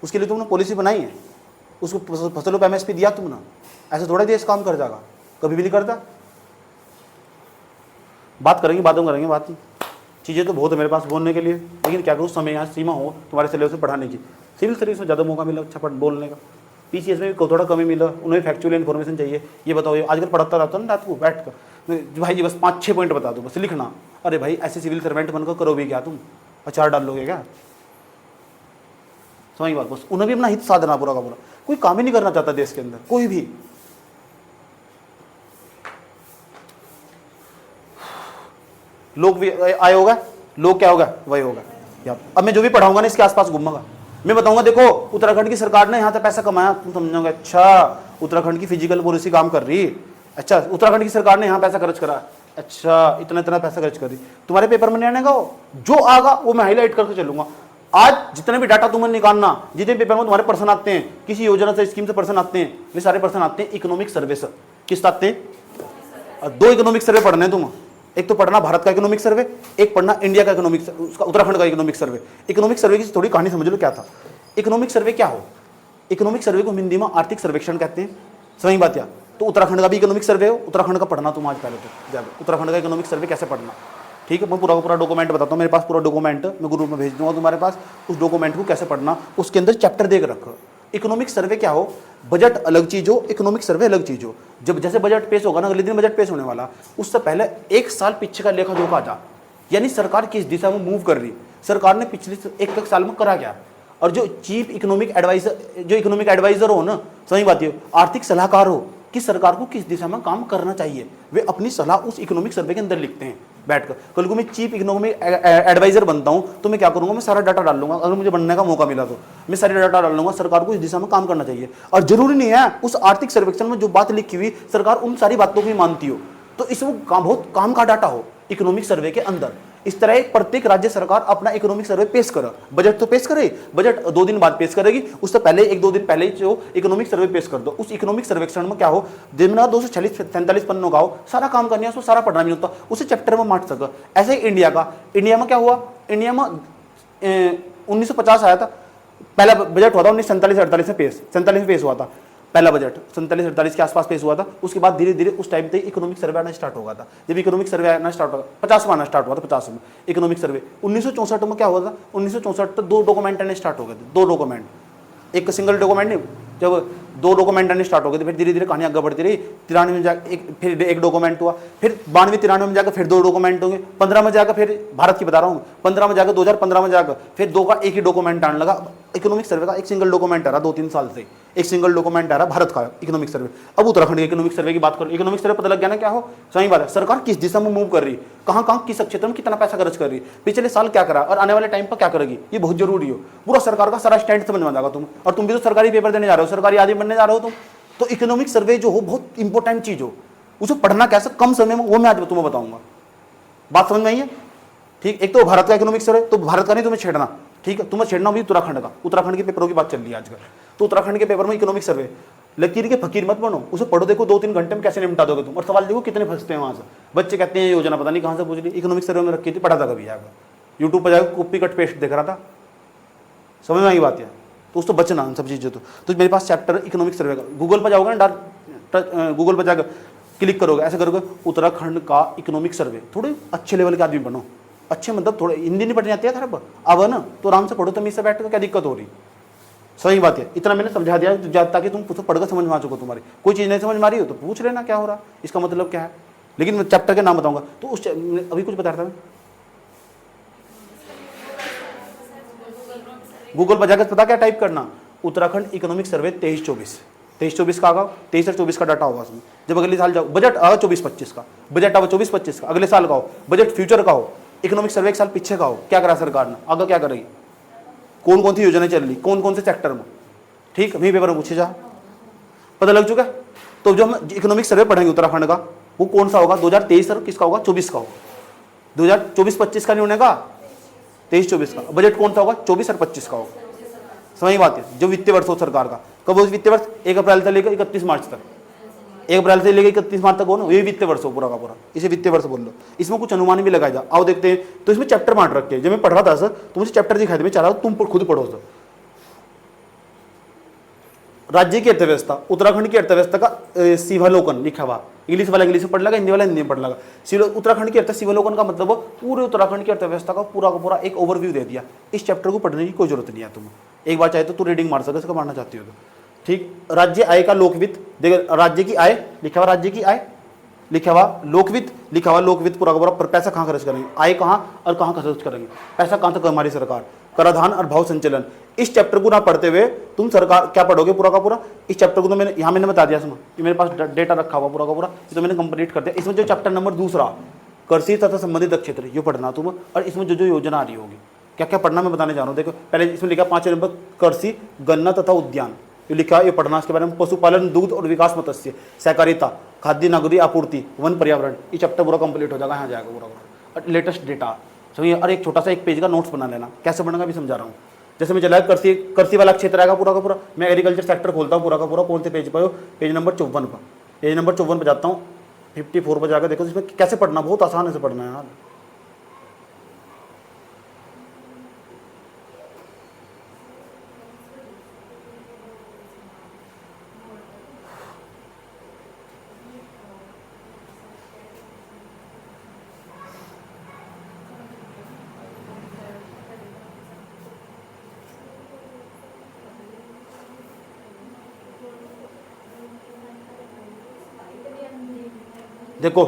उसके लिए तुमने पॉलिसी बनाई है, उसको फसलों पर MSP दिया तुमने, ऐसे थोड़ा देश काम कर जाएगा, कभी भी नहीं करता। बात करेंगे, बातों करेंगे, बात चीज़ें तो बहुत है मेरे पास बोलने के लिए, लेकिन क्या करूँ, समय यहाँ सीमा हो तुम्हारे सिलेबस में पढ़ाने की। सिविल सर्विस में ज़्यादा मौका मिला अच्छा बोलने का, PCS में भी थोड़ा कमी मिला, उन्हें फैक्चुअल इन्फॉर्मेशन चाहिए। ये बताओ, ये आजकल पढ़ता रहता ना रात को बैठ कर, भाई जी बस 5-6 पॉइंट बता दो बस लिखना। अरे भाई ऐसे सिविल सर्वेंट बनकर करोगे क्या तुम, अचार डाल लोगे क्या, समझ बात। बस उन्हें भी अपना हित साधना पूरा का पूरा, कोई काम ही नहीं करना चाहता देश के अंदर कोई भी। लोग भी आए होगा, लोग क्या होगा वही होगा यार। अब मैं जो भी पढ़ाऊंगा ना इसके आसपास घूमूंगा, मैं बताऊंगा देखो उत्तराखंड की सरकार ने यहाँ से पैसा कमाया, तुम समझोगे अच्छा उत्तराखंड की फिजिकल पॉलिसी काम कर रही, अच्छा उत्तराखंड की सरकार ने यहाँ पैसा खर्च करा, अच्छा इतना इतना पैसा खर्च कर रही। तुम्हारे पेपर में नहीं आने का, जो आगा वो मैं हाईलाइट करके चलूंगा। आज जितने भी डाटा तुम्हें निकालना, जितने पेपर में तुम्हारे पर्सन आते हैं, किसी योजना से स्कीम से पर्सन आते हैं, वे सारे पर्सन आते हैं इकोनॉमिक सर्वे से। किस आते हैं, 2 इकोनॉमिक सर्वे पढ़ने हैं तुम, एक तो पढ़ना भारत का इकोनॉमिक सर्वे, एक पढ़ना इंडिया का इकोनॉमिक, उसका उत्तराखंड का इकोनॉमिक सर्वे। इकोनॉमिक सर्वे की थोड़ी कहानी समझ लो क्या था। इकोनॉमिक सर्वे क्या हो, इकोनॉमिक सर्वे को हिंदी में आर्थिक सर्वेक्षण कहते हैं, सही बात क्या। तो उत्तराखंड का भी इकोनॉमिक सर्वे हो, उत्तराखंड का पढ़ना तुम आज पहले तो जाकर उत्तराखंड का इकोनॉमिक सर्वे कैसे पढ़ना, ठीक है। मैं पूरा डॉक्यूमेंट बताता हूँ, मेरे पास पूरा डॉक्यूमेंट मैं ग्रुप में भेज दूंगा तुम्हारे पास, उस डॉक्यूमेंट को कैसे पढ़ना, उसके अंदर चैप्टर देख रखो। इकोनॉमिक सर्वे क्या हो, बजट अलग चीज हो, इकोनॉमिक सर्वे अलग चीज हो। जब जैसे बजट पेश होगा ना, अगले दिन बजट पेश होने वाला, उससे पहले 1 साल पीछे का लेखा जोखा था, यानी सरकार किस दिशा में मूव कर रही, सरकार ने पिछले 1 साल में करा क्या। और जो चीफ इकोनॉमिक एडवाइजर, जो इकोनॉमिक एडवाइजर हो ना, सही बात है, आर्थिक सलाहकार हो कि सरकार को किस दिशा में काम करना चाहिए, वे अपनी सलाह उस इकोनॉमिक सर्वे के अंदर लिखते हैं बैठकर। कल को मैं चीफ इकोनॉमिक एडवाइजर बनता हूं तो मैं क्या करूंगा, मैं सारा डाटा डाल लूंगा, अगर मुझे बनने का मौका मिला तो मैं सारे डाटा डाल लूंगा, सरकार को इस दिशा में काम करना चाहिए। और जरूरी नहीं है उस आर्थिक सर्वेक्षण में जो बात लिखी हुई सरकार उन सारी बातों को भी मानती हो, तो इसमें बहुत काम का डाटा हो इकोनॉमिक सर्वे के अंदर। इस तरह प्रत्येक राज्य सरकार अपना इकोनॉमिक सर्वे पेश करे, बजट तो पेश करे, बजट 2 दिन बाद पेश करेगी, उससे पहले 1-2 दिन पहले जो इकोनॉमिक सर्वे पेश कर दो। उस इकोनॉमिक सर्वेक्षण में क्या हो, दिन में 246-47 पन्नों का हो, सारा काम करने उसको सारा पढ़ना नहीं होता, उसे चैप्टर में बांट सके। ऐसे ही इंडिया में क्या हुआ, इंडिया में 1950 आया था, पहला बजट हुआ था 1947-48 में पेश, 47 में पेश हुआ था पहला बजट, 47-48 के आसपास पेश हुआ था। उसके बाद धीरे धीरे उस टाइम पे इकोनॉमिक सर्वे आना स्टार्ट होगा था। जब इकोनॉमिक सर्वे आना स्टार्ट होगा 50 में आना स्टार्ट हुआ था, 50 में इकोनॉमिक सर्वे। 1964 में क्या हुआ था, 1964 तक 2 डॉक्यूमेंट आने स्टार्ट हो गए थे, 2 डॉक्यूमेंट, एक सिंगल डॉक्यूमेंट नहीं, जब 2 डॉक्यूमेंट आने स्टार्ट हो गए थे, फिर धीरे धीरे कहानी आगे बढ़ती रही। 93 में जाकर फिर एक डॉक्यूमेंट हुआ, फिर 92-93 में जाकर फिर 2 डॉक्यूमेंट होंगे, 15 में जाकर फिर भारत की बता रहा हूँ, 15 में जाकर 2015 में जाकर फिर 2 का एक ही डॉक्यूमेंट आने लगा। इकोनॉमिक सर्वे का एक सिंगल डॉक्यूमेंट आ रहा 2-3 साल से, एक सिंगल डॉक्यूमेंट आ रहा भारत का इकोनॉमिक सर्वे। अब उत्तराखंड के इकोनॉमिक सर्वे की बात करो, इकोनॉमिक सर्वे पता लग गया ना क्या हो, सही बात है, सरकार किस दिशा में मूव कर रही है, कहाँ कहाँ किस क्षेत्र में कितना पैसा खर्च कर रही है, पिछले साल क्या करा और आने वाले टाइम पर क्या करेगी, ये बहुत जरूरी हो। पूरा सरकार का सारा स्टैंड समझ में आएगा तुम, और तुम भी तो सरकारी पेपर देने जा रहे हो, सरकारी आदमी बनने जा रहे हो तुम, तो इकोनॉमिक सर्वे जो हो बहुत इंपॉर्टेंट चीज हो, उसे पढ़ना कैसे कम समय में, वो मैं आज तुम्हें बताऊंगा। बात समझ में आई है, ठीक। एक तो भारत का इकोनॉमिक सर्वे, तो भारत का नहीं तुम्हें छेड़ना, ठीक है, तुम्हें छेड़ना भी उत्तराखंड का, उत्तराखंड के पेपरों की बात चल रही है आजकल, तो उत्तराखंड के पेपर में इकोनॉमिक सर्वे, लकीर के फकीर मत बनो, उसे पढ़ो, देखो 2-3 घंटे में कैसे निपटा दोगे तुम, और सवाल देखो कितने फंसते हैं वहां से। बच्चे कहते हैं योजना पता नहीं कहां से पूछ ली, इकोनॉमिक सर्वे में रखी थी, पढ़ा था कभी आएगा, यूट्यूब पर जाकर कॉपी कट पेस्ट देख रहा था, समझ में आई बात है, तो उसको बचना उन सब चीज़ों। तो मेरे पास चैप्टर इकोनॉमिक सर्वे का, गूगल पर जाओगे ना, गूगल पर जाकर क्लिक करोगे, ऐसे करोगे उत्तराखंड का इकोनॉमिक सर्वे, थोड़े अच्छे लेवल के आदमी बनो, अच्छे मतलब थोड़े हिंदी नहीं पढ़नी आती है खराब, अब ना तो आराम से पढ़ो, तुम इससे बैठ कर क्या दिक्कत हो रही, सही बात है। इतना मैंने समझा दिया ताकि तुम पढ़कर समझ में आ चुको, तुम्हारी कोई चीज़ नहीं समझ में आ रही हो तो पूछ लेना क्या हो रहा, इसका मतलब क्या है, लेकिन मैं चैप्टर के नाम बताऊंगा। तो उस अभी कुछ बता रहा था, गूगल पर जाकर पता क्या टाइप करना, उत्तराखंड इकोनॉमिक सर्वे 23-24 का आगा, 23 और 24 का डाटा होगा उसमें। जब अगले साल जाओ, बजट आगा 24-25 का, बजट आगा 24-25 का, अगले साल का हो, बजट फ्यूचर का हो, इकोनॉमिक सर्वे एक साल पीछे का हो, क्या करा सरकार ने, आगे क्या करेगी, कौन कौन सी योजनाएं चल रही, कौन कौन से सेक्टर में, ठीक, वही पेपर में पूछे जा, पता लग चुका है। तो जो हम इकोनॉमिक सर्वे पढ़ेंगे उत्तराखंड का, वो कौन सा होगा, 2023 और किसका होगा, 24 का होगा, 2024-25 का नहीं होने का, 23-24 का। बजट कौन सा होगा, 24 और 25 का होगा, समझ बात है, जो वित्तीय वर्ष हो सरकार का, कब हो वित्तीय वर्ष, 1 अप्रैल से लेकर 31 मार्च तक, 1 अप्रैल से लेकर 31 मार्च तक हो ना, ये वित्तीय वर्ष हो पूरा का पूरा, इसे वित्तीय वर्ष बोल लो। इसमें कुछ अनुमान भी लगाया जा, आओ देखते हैं। तो इसमें चैप्टर बांट रखे हैं, जब मैं पढ़ रहा था सर तो मुझे चैप्टर दिखाई दे, मैं चाह रहा हूं तुम खुद पढ़ो सर। राज्य की अर्थव्यवस्था, उत्तराखंड की अर्थव्यवस्था का शिवालोकन लिखा हुआ, इंग्लिश वाला इंग्लिश में पढ़ लगा, हिंदी वाला हिंदी में पढ़ लगा। उत्तराखंड की शिवालोकन का मतलब पूरे उत्तराखंड की अर्थव्यवस्था का पूरा एक ओवरव्यू दे दिया। इस चैप्टर को पढ़ने की कोई जरूरत नहीं है तुम्हें, एक बार चाहे तो तू रीडिंग मार सके, इसको मारना चाहती हो तो, ठीक। राज्य आय का लोकवित्त, देखो राज्य की आय लिखा हुआ, राज्य की आय लिखा हुआ, लोकवित्त लिखा हुआ, लोकवित्त पूरा का पूरा, पैसा कहाँ खर्च करेंगे, आय कहाँ और कहाँ खर्च करेंगे, पैसा कहाँ तक हमारी सरकार, कराधान और भाव संचलन। इस चैप्टर को ना पढ़ते हुए तुम सरकार क्या पढ़ोगे पूरा का पूरा। इस चैप्टर को तो मैंने बता दिया, सुनो कि मेरे पास डेटा रखा हुआ पूरा का पूरा, तो मैंने कंप्लीट कर दिया। इसमें जो चैप्टर नंबर 2 कृषि तथा संबंधित क्षेत्र, ये पढ़ना तुम, और इसमें जो योजना आ रही होगी, क्या क्या पढ़ना मैं बताने जा रहा हूँ। देखो पहले इसमें लिखा 5 नंबर कृषि, गन्ना तथा उद्यान, ये लिखा, ये पढ़ना। इसके बारे में पशुपालन, दूध और विकास मत्स्य, सहकारिता, खाद्य नागरिक आपूर्ति, वन पर्यावरण, ये चैप्टर पूरा कंप्लीट हो जाएगा, यहाँ जाएगा पूरा और लेटेस्ट डेटा समझिए। और एक छोटा सा 1 पेज का नोट्स बना लेना, कैसे बनेगा भी समझा रहा हूँ। जैसे मैं चला कृषि वाला क्षेत्र आएगा पूरा का पूरा, मैं एग्रीकल्चर सेक्टर खोलता हूँ पूरा का पूरा, कौन से पेज पर हो, पेज नंबर 54 पर, पेज नंबर 54 पर जाता हूँ, 54 पर जाकर देखो इसमें कैसे पढ़ना, बहुत आसान है से पढ़ना है यार। देखो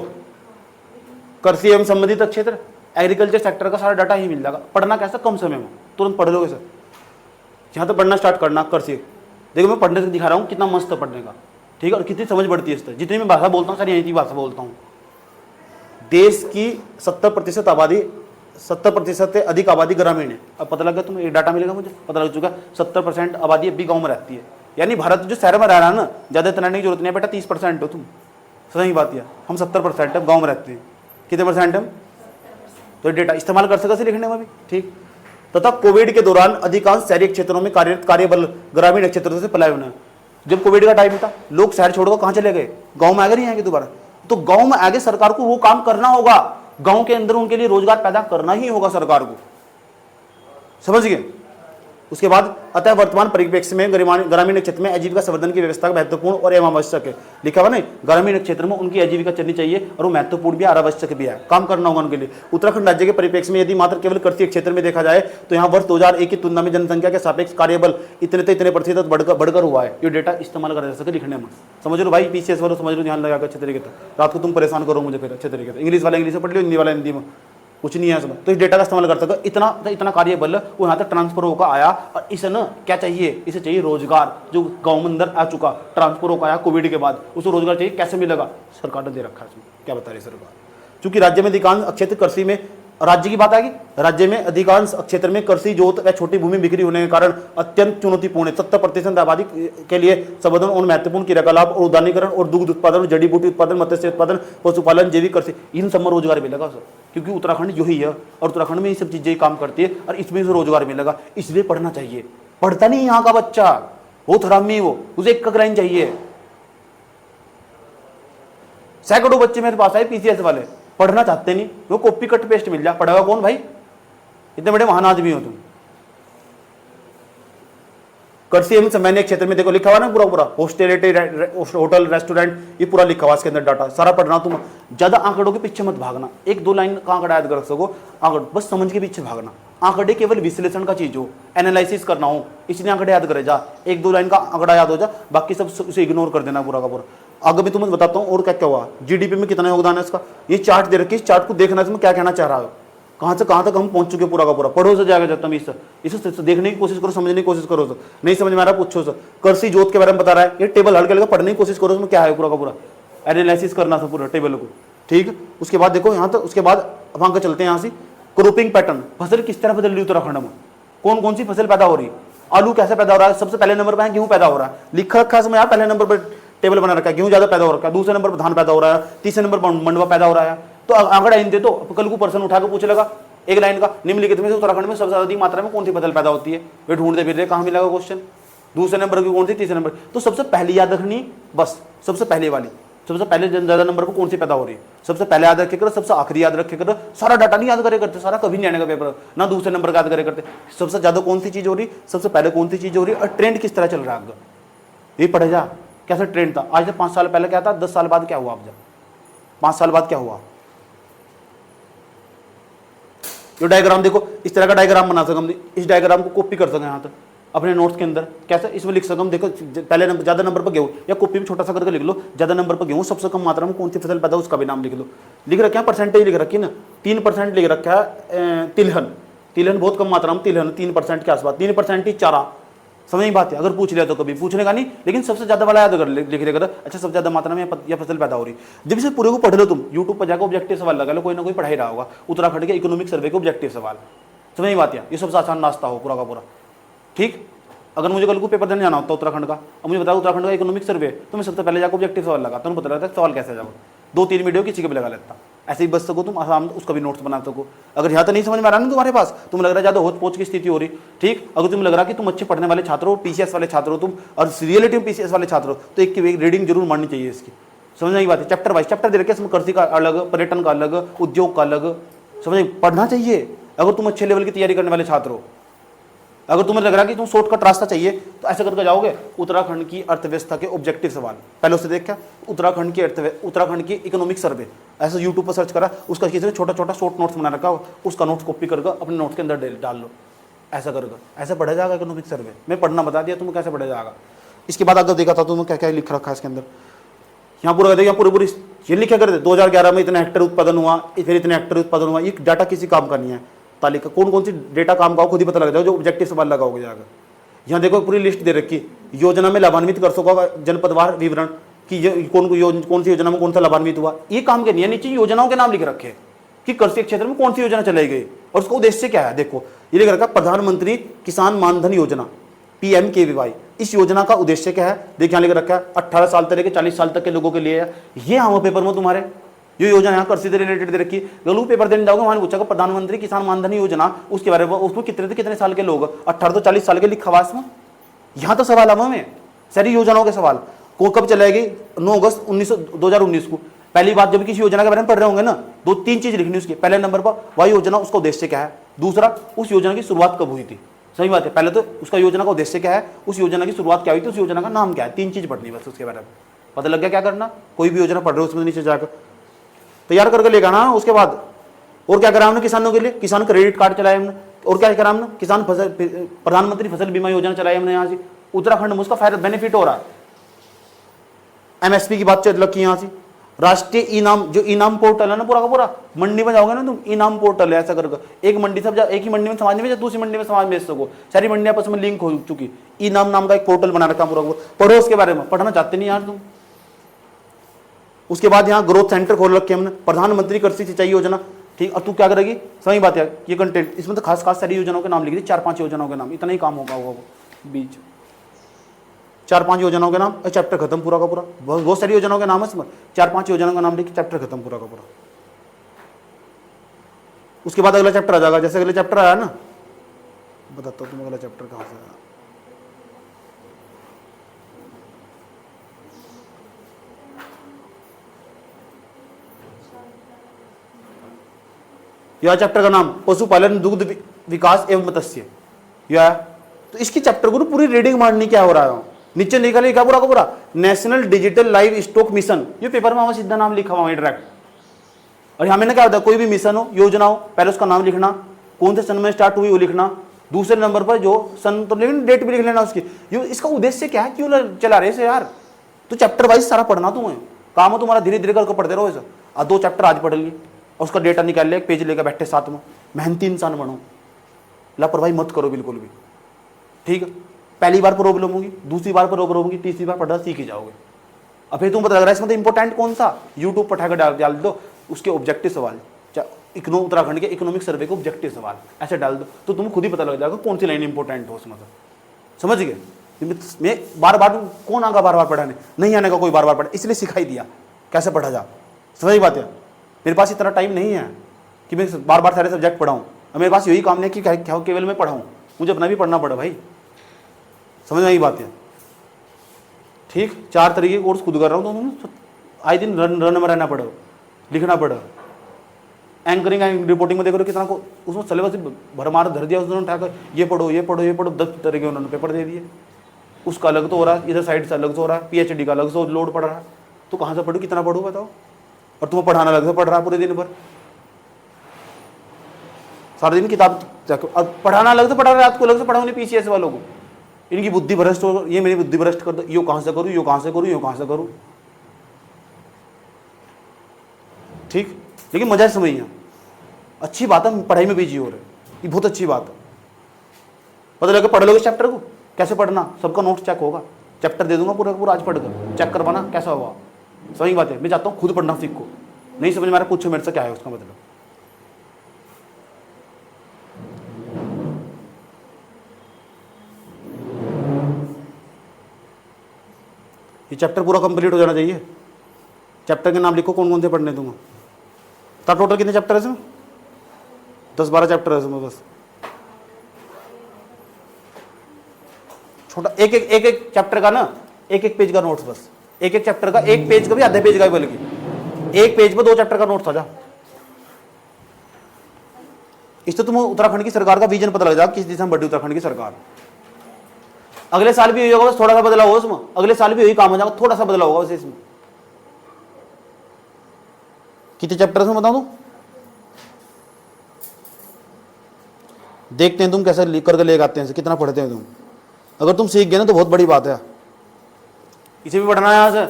कृषि एवं संबंधित क्षेत्र, एग्रीकल्चर सेक्टर का सारा डाटा ही मिल जाएगा। पढ़ना कैसा, कम समय में तुरंत पढ़ लोगे सर। यहाँ तो पढ़ना स्टार्ट करना कृषि, देखो मैं पढ़ने से दिखा रहा हूँ कितना मस्त है पढ़ने का, ठीक है, और कितनी समझ बढ़ती है इस तरह। जितनी मैं भाषा बोलता हूँ सर यही की भाषा बोलता हूँ। देश की 70% आबादी, 70% से अधिक आबादी ग्रामीण है। अब पता लगा तुम्हें, ये डाटा मिलेगा मुझे, पता लग चुका 70% आबादी अभी गाँव में रहती है। यानी भारत जो शहर में रह रहा है ना, ज़्यादा तनाने की जरूरत नहीं है बेटा, 30% हो तुम, सही बात है। हम 70% है, गाँव में रहते हैं। कितने परसेंट हम, तो ये डेटा इस्तेमाल कर सकते लिखने में भी, ठीक। तथा कोविड के दौरान अधिकांश शहरी क्षेत्रों में कार्यबल ग्रामीण क्षेत्रों से पलायन है। जब कोविड का टाइम था, लोग शहर छोड़कर कहां चले गए, गांव में आगे नहीं आएंगे दोबारा, तो गांव में आगे सरकार को वो काम करना होगा, गांव के अंदर उनके लिए रोजगार पैदा करना ही होगा सरकार को, समझ गए। उसके बाद अतः वर्तमान परिप्रेक्ष्य में ग्रामीण क्षेत्र में आजीविका संवर्धन की व्यवस्था महत्वपूर्ण और एवं आवश्यक है। लिखा हुआ नहीं, ग्रामीण क्षेत्र में उनकी आजीविका चलनी चाहिए और वो महत्वपूर्ण भी और आवश्यक भी है, काम करना होगा उनके लिए। उत्तराखंड राज्य के परिप्रेक्ष्य में यदि मात्र केवल कृषि क्षेत्र में देखा जाए तो यहाँ वर्ष 2001 की तुलना में जनसंख्या के सापेक्ष कार्यबल इतने प्रतिशत बढ़कर हुआ है। ये डेटा इस्तेमाल कर सके लिखने में, समझ लो भाई, पीसीएस वालों समझ लो, ध्यान लगाकर अच्छे तरीके से। रात को तुम परेशान करो मुझे फिर अच्छे तरीके से, इंग्लिश वाला इंग्लिश में पढ़ लो, हिंदी वाला हिंदी में, कुछ नहीं है इसमें। तो इस डेटा का इस्तेमाल कर सकते, इतना कार्य बल वो यहाँ तक ट्रांसफर होकर आया, और इसे ना क्या चाहिए, इसे चाहिए रोजगार, जो गांव में अंदर आ चुका, ट्रांसफर होकर आया कोविड के बाद, उसे रोजगार चाहिए, कैसे मिलेगा, सरकार ने दे रखा है इसमें, क्या बता रही सरकार। क्योंकि राज्य में अधिकांश क्षेत्र कृषि में, राज्य की बात आएगी, राज्य में अधिकांश क्षेत्र में कृषि जोत व छोटी भूमि बिक्री होने के कारण अत्यंत चुनौतीपूर्ण है। 70% आबादी के लिए संवर्धन और महत्वपूर्ण क्रियाकलाप और उदारीकरण और दुग्ध उत्पादन, जड़ी बूटी उत्पादन, मत्स्य उत्पादन, पशुपालन, जैविक कृषि, इन सब में रोजगार मिलेगा सर, क्योंकि उत्तराखंड यही है और उत्तराखंड में ये सब चीजें काम करती है और इसमें से रोजगार मिलेगा, इसलिए पढ़ना चाहिए। पढ़ता नहीं यहाँ का बच्चा, बहुत हरामी वो, उसे एक लाइन चाहिए। सैकड़ों बच्चे मेरे पास आए पीसीएस वाले, पढ़ना चाहते नहीं, वो कॉपी कट पेस्ट मिल जाए, पढ़ेगा कौन भाई, इतने बड़े महान आदमी हो तुम। कृषि एवं सामान्य क्षेत्र में देखो लिखा हुआ ना पूरा हॉस्टेलिटी, होटल, रेस्टोरेंट, ये पूरा लिखा हुआ इसके अंदर डाटा सारा पढ़ना। तुम ज्यादा आंकड़ों के पीछे मत भागना, 1-2 लाइन का आंकड़ा याद कर सको, आंकड़ बस समझ के पीछे भागना। आंकड़े केवल विश्लेषण का चीज हो, एनालिसिस करना हो, इसलिए आंकड़े याद करे जा, 1-2 लाइन का आंकड़ा याद हो जा, बाकी सब उसे इग्नोर कर देना पूरा का पूरा। आगे भी तुम्हें बताता हूँ और क्या क्या हुआ, जीडीपी में कितना योगदान है इसका, ये चार्ट दे रखी है, इस चार्ट को देखना इसमें क्या कहना चाह रहा है, कहां से कहां तक हम पहुंच चुके पूरा का पूरा। पढ़ो से जाएगा जब तुम इसे देखने की कोशिश करो, समझने की कोशिश करो, नहीं समझ में आ रहा पूछो सर। कृषि जोत के बारे में बता रहा है, ये टेबल हल्के हल्के पढ़ने की कोशिश करो, उसमें क्या है पूरा का पूरा, एनालिसिस करना था पूरा टेबल को, ठीक। उसके बाद देखो यहाँ तक, उसके बाद अब आगे चलते हैं यहाँ से, क्रॉपिंग पैटर्न, फसल किस तरह बदल रही है उत्तराखंड में, कौन कौन सी फसल पैदा हो रही है, आलू कैसे पैदा हो रहा है, सबसे पहले नंबर पर गेहूं पैदा हो रहा है, लिखा रखा है इसमें यार, पहले नंबर पर टेबल बना रखा है, गेहूं ज्यादा पैदा हो रहा है, दूसरे नंबर पर धान पैदा हो रहा है, तीसरे नंबर पर मंडवा पैदा हो रहा है। तो आंकड़ा इन दे तो कल को पर्सन उठा के पूछ लेगा एक लाइन का, निम्नलिखित में से उत्तराखंड में सबसे अधिक मात्रा में कौन सी फसल पैदा होती है, वे ढूंढते फिर रहे कहां मिलेगा क्वेश्चन, दूसरे नंबर की कौन सी, तीसरे नंबर। तो सबसे पहले याद रखनी, बस सबसे पहले वाली, सबसे पहले ज्यादा नंबर पर कौन सी पैदा हो रही है, सबसे पहले याद रखे करो, सबसे आखिरी याद रखे करो, सारा डाटा नहीं याद करे करते, सारा कभी नहीं आने का पेपर, ना दूसरे नंबर का याद करे करते, सबसे ज्यादा कौन सी चीज हो रही, सबसे पहले कौन सी चीज हो रही और ट्रेंड किस तरह चल रहा है, ये पढ़े जा, कैसा ट्रेंड था, आज से 5 साल पहले क्या था, 10 साल बाद क्या हुआ, अब 5 साल बाद क्या हुआ। ये डायग्राम देखो, इस तरह का डायग्राम बना सकम, इस डायग्राम को कॉपी कर सकें यहाँ तक अपने नोट्स के अंदर, कैसे इसमें लिख सकम, देखो पहले नंबर ज्यादा नंबर पर गेहूं, या कॉपी में छोटा सा करके लिख लो, ज्यादा नंबर पर गेहूं, सबसे कम मात्रा में कौन सी फसल पैदा हो उसका भी नाम लिख लो, लिख रखे हैं परसेंटेज लिख रखी है ना, 3% लिख रखा है तिलहन, तिलहन बहुत कम मात्रा में, तिलहन 3% के आसपास, 3% ही चारा, समझ नहीं बात है, अगर पूछ लिया तो कभी पूछने का नहीं, लेकिन सबसे ज्यादा वाला याद कर लिख लेकर, अच्छा सबसे ज्यादा मात्रा में यह फसल पैदा हो रही। जब इसे पूरे को पढ़ लो तुम, यूट्यूब पर जाकर ऑब्जेक्टिव सवाल लगा लो, कोई ना कोई पढ़ा ही रहा होगा, उत्तराखंड के इकोनॉमिक सर्वे के ऑब्जेक्टिव सवाल, समझ नहीं बात है, ये सबसे आसान रास्ता हो पूरा का पूरा, ठीक। अगर मुझे कल को पेपर देने जाना होता उत्तराखंड का, अब मुझे बताओ उत्तराखंड का इकोनॉमिक सर्वे, तो मैं सबसे पहले जाकर ऑब्जेक्टिव सवाल लगाता हूँ, पता लगता है सवाल कैसे जाओ, 2-3 वीडियो किसी के भी लगा लेता, ऐसे ही बच सको तुम आराम, उसका भी नोट्स बना सको। अगर यहाँ तो नहीं समझ में आ रहा ना तुम्हारे पास, तुम लग रहा है ज्यादा होच पोच की स्थिति हो रही, ठीक। अगर तुम लग रहा कि तुम अच्छे पढ़ने वाले छात्र हो, पीसीएस वाले छात्र हो तुम, और रियलिटी में पीसीएस वाले छात्र हो, तो एक रीडिंग जरूर माननी चाहिए इसकी, समझने की बात है। चैप्टर वाइज चैप्टर दे रखे, इसमें कृषि का अलग, पर्यटन का अलग, उद्योग का अलग, समझ पढ़ना चाहिए अगर तुम अच्छे लेवल की तैयारी करने वाले छात्र हो। अगर तुम्हें लग रहा है कि तुम शॉर्टकट रास्ता चाहिए तो ऐसे करके जाओगे, उत्तराखंड की अर्थव्यवस्था के ऑब्जेक्टिव सवाल पहले उससे देखा, उत्तराखंड की इकोनॉमिक सर्वे ऐसे यूट्यूब पर सर्च करा, उसका किसी ने छोटा छोटा शॉर्ट नोट्स बना रखा, उसका नोट्स कॉपी करके अपने नोट्स के अंदर डाल लो, ऐसा करके ऐसे पढ़ा जाएगा इकोनॉमिक सर्वे। मैं पढ़ना बता दिया तुम्हें कैसे पढ़ा जाएगा। इसके बाद अगर देखा था तुम्हें क्या क्या लिख रखा है इसके अंदर, यहाँ पूरा देखिए पूरी ये लिखा कर दे 2011 में इतना हेक्टेयर उत्पादन हुआ, फिर इतने हेक्टेयर उत्पादन हुआ, ये डाटा किसी काम का नहीं है, तालिका कौन कौन सी डेटा काम का हो खुद ही पता लग जाओ, जो ऑब्जेक्टिव सवाल लगाओगे जाकर। यहाँ देखो पूरी लिस्ट दे रखी, योजना में लाभान्वित कर सकोगा जनपदवार विवरण कि कौन सी योजना में कौन सा लाभान्वित हुआ, ये काम के नहीं है। नीचे योजनाओं के नाम लिख रखे कि कृषि क्षेत्र में कौन सी योजना चलाई गई और उसका उद्देश्य क्या है। देखो ये लिख रखा प्रधानमंत्री किसान मानधन योजना PMKVY, इस योजना का उद्देश्य क्या है, देखिए यहाँ लिख रखा है 18 साल से लेकर 40 साल तक के लोगों के लिए है। ये आम पेपर में तुम्हारे ये योजना यहाँ कृषि से रिलेटेड दे रखी है। गलू पेपर देने जाओगे वहां पूछा प्रधानमंत्री किसान मानधन योजना, उसके बारे में उसमें कितने से कितने साल के लोग, 18 से 40 साल के लिखा हुआ इसमें। यहाँ तो सवाल है में सारी योजनाओं के सवाल को कब चलाएगी, 9 अगस्त 2019 को। पहली बात जब किसी योजना के बारे में पढ़ रहे होंगे ना, 2-3 चीज लिखनी उसकी। पहले नंबर पर वह योजना उसका उद्देश्य क्या है, दूसरा उस योजना की शुरुआत कब हुई थी। सही बात है, पहले तो उसका योजना का उद्देश्य क्या है, उस योजना की शुरुआत क्या हुई थी, उस योजना का नाम क्या है, 3 चीज पढ़नी बस। उसके बारे में पता लग गया क्या करना। कोई भी योजना पढ़ रहे हो उसमें नीचे जाकर तैयार करके लेगा ना। उसके बाद और क्या करा हमने किसानों के लिए, किसान क्रेडिट कार्ड चलाया हमने। और क्या करा हमने, किसान फसल प्रधानमंत्री फसल बीमा योजना चलाई हमने। यहाँ से उत्तराखंड में उसका फायदा बेनिफिट हो रहा है। एमएसपी की बात चल रखी यहाँ से। राष्ट्रीय इनाम, जो इनाम पोर्टल है ना पूरा का पूरा, मंडी में जाओगे ना तुम, इनाम पोर्टल है ऐसा करके। एक मंडी सब एक ही मंडी में समाज में, दूसरी मंडी में समाज बेच सको। सारी मंडी आपस में लिंक हो चुकी। इनाम नाम का एक पोर्टल बना रखा पूरा। पढ़ो उसके बारे में, पढ़ना चाहते नहीं यार तुम। उसके बाद यहाँ ग्रोथ सेंटर खोल रखे हमने, प्रधानमंत्री कृषि सिंचाई योजना। ठीक, और तू क्या करेगी, सही बात है ये कंटेंट, इसमें तो खास खास सारी योजनाओं के नाम लिख दी, 4-5 योजनाओं के नाम, इतना ही काम होगा वो बीच 4-5 योजनाओं के नाम, चैप्टर खत्म पूरा का पूरा। बहुत सारी योजनाओं के नाम है इसमें, 4-5 योजनाओं का नाम लिख, चैप्टर खत्म पूरा का पूरा। उसके बाद अगला चैप्टर आ जाएगा। जैसे अगले चैप्टर आया ना, बताता हूँ तुम अगला चैप्टर कहाँ से आया। यह चैप्टर का नाम पशुपालन दुग्ध विकास एवं मत्स्य। यह तो इसकी चैप्टर को पूरी रीडिंग मारनी क्या हो रहा है। नीचे लिखा लिखा पूरा का पूरा national digital live stock mission. ये पेपर में सीधा नाम लिखा हुआ है डायरेक्ट। और यहाँ मैंने क्या होता है, कोई भी मिशन हो, योजना हो, पहले उसका नाम लिखना, कौन से सन में स्टार्ट हुई वो लिखना, दूसरे नंबर पर जो सन तो लेकिन डेट भी लिख लेना उसकी। ये इसका उद्देश्य क्या है, क्यों चला रहे इसे यार। तो चैप्टर वाइज सारा पढ़ना तुम्हें काम हो तुम्हारा, धीरे धीरे करके पढ़ते रहो इसे। 2 चैप्टर आज पढ़ लिए और उसका डेटा निकाल लिया, एक पेज लेकर बैठे साथ में। मेहनती इंसान बनो, लापरवाही मत करो बिल्कुल भी। ठीक है, पहली बार प्रॉब्लम होगी, दूसरी बार प्रॉब्लम होगी, तीसरी बार पढ़ना सीख ही जाओगे। अब फिर तुम पता लग रहा है इसमें इंपॉर्टेंट कौन सा, यूट्यूब पर उठाकर डाल दो उसके ऑब्जेक्टिव सवाल, उत्तराखंड के इकोनॉमिक सर्वे के ऑब्जेक्टिव सवाल ऐसे डाल दो, तो तुम्हें खुद ही पता लग जाएगा कौन सी लाइन इंपॉर्टेंट हो उसमें। समझ गए। मैं बार बार कौन आगा बार बार पढ़ाने, नहीं आने का कोई बार बार पढ़ा, इसलिए सिखाई दिया कैसे पढ़ा जा। सही बात है, मेरे पास इतना टाइम नहीं है कि मैं बार बार सारे सब्जेक्ट पढ़ाऊँ। मेरे पास यही काम नहीं कि क्या केवल मैं पढ़ाऊँ, मुझे अपना भी पढ़ना पड़ा भाई। समझ में आई बात है। ठीक, 4 तरीके के कोर्स खुद कर रहा हूँ, तो आए दिन रन में रहना पड़ेगा, लिखना पड़ेगा। एंकरिंग एंड रिपोर्टिंग में देख रहे हो कितना को उसमें सिलेबस भरमार धर दिया उसने उठाकर, ये पढ़ो ये पढ़ो ये पढ़ो, 10 तरह के उन्होंने पेपर दे दिए। उसका अलग तो हो रहा है, इधर साइड से अलग से हो रहा है, पीएचडी का अलग से लोड पड़ रहा है। तो कहाँ से पढ़ो, कितना पढ़ो बताओ। और तुम्हें पढ़ाना अलग से पढ़ रहा है पूरे दिन भर, सारे दिन किताब, अब पढ़ाना अलग से पढ़ा रहा है, रात को अलग से पढ़ाओ। पीसीएस वालों को इनकी बुद्धि भ्रष्ट हो, ये मेरी बुद्धि भ्रष्ट कर दो, यो कहाँ से करूँ, यो कहाँ से करूँ, यो कहाँ से करूँ। ठीक, लेकिन मजा समझ है, अच्छी बात है, पढ़ाई में बिजी हो रहे, ये बहुत अच्छी बात है। पता लगे पढ़ लोगे चैप्टर को, कैसे पढ़ना, सबका नोट्स चेक होगा। चैप्टर दे दूंगा पूरा पूरा, आज पढ़कर चेक करवाना कैसा हुआ। सही बात है, मैं चाहता हूँ खुद पढ़ना सीखो। नहीं समझ में आ रहा पूछो मेरे से क्या है उसका मतलब। ये चैप्टर पूरा कंप्लीट हो जाना चाहिए। चैप्टर के नाम लिखो कौन कौन से पढ़ने दूंगा। तब टोटल कितने चैप्टर है इसमें, 10-12 चैप्टर है इसमें बस। छोटा एक चैप्टर का ना, एक पेज का नोट्स बस, एक चैप्टर का, एक पेज का भी आधे पेज का भी, बल्कि एक पेज पर 2 चैप्टर का नोट्स आ जा। इससे तुम उत्तराखंड की सरकार का विजन पता लग जाएगा, किस दिशा में बढ़ी उत्तराखंड की सरकार। अगले साल भी यही होगा, बस थोड़ा सा बदलाव होगा उसमें। अगले साल भी यही काम हो जाएगा, थोड़ा सा बदलाव होगा बस इसमें। कितने चैप्टर में बता दूं, देखते हैं तुम कैसे करके ले आते हैं, कितना पढ़ते हैं तुम। अगर तुम सीख गए ना तो बहुत बड़ी बात है। इसे भी पढ़ना है यहाँ से,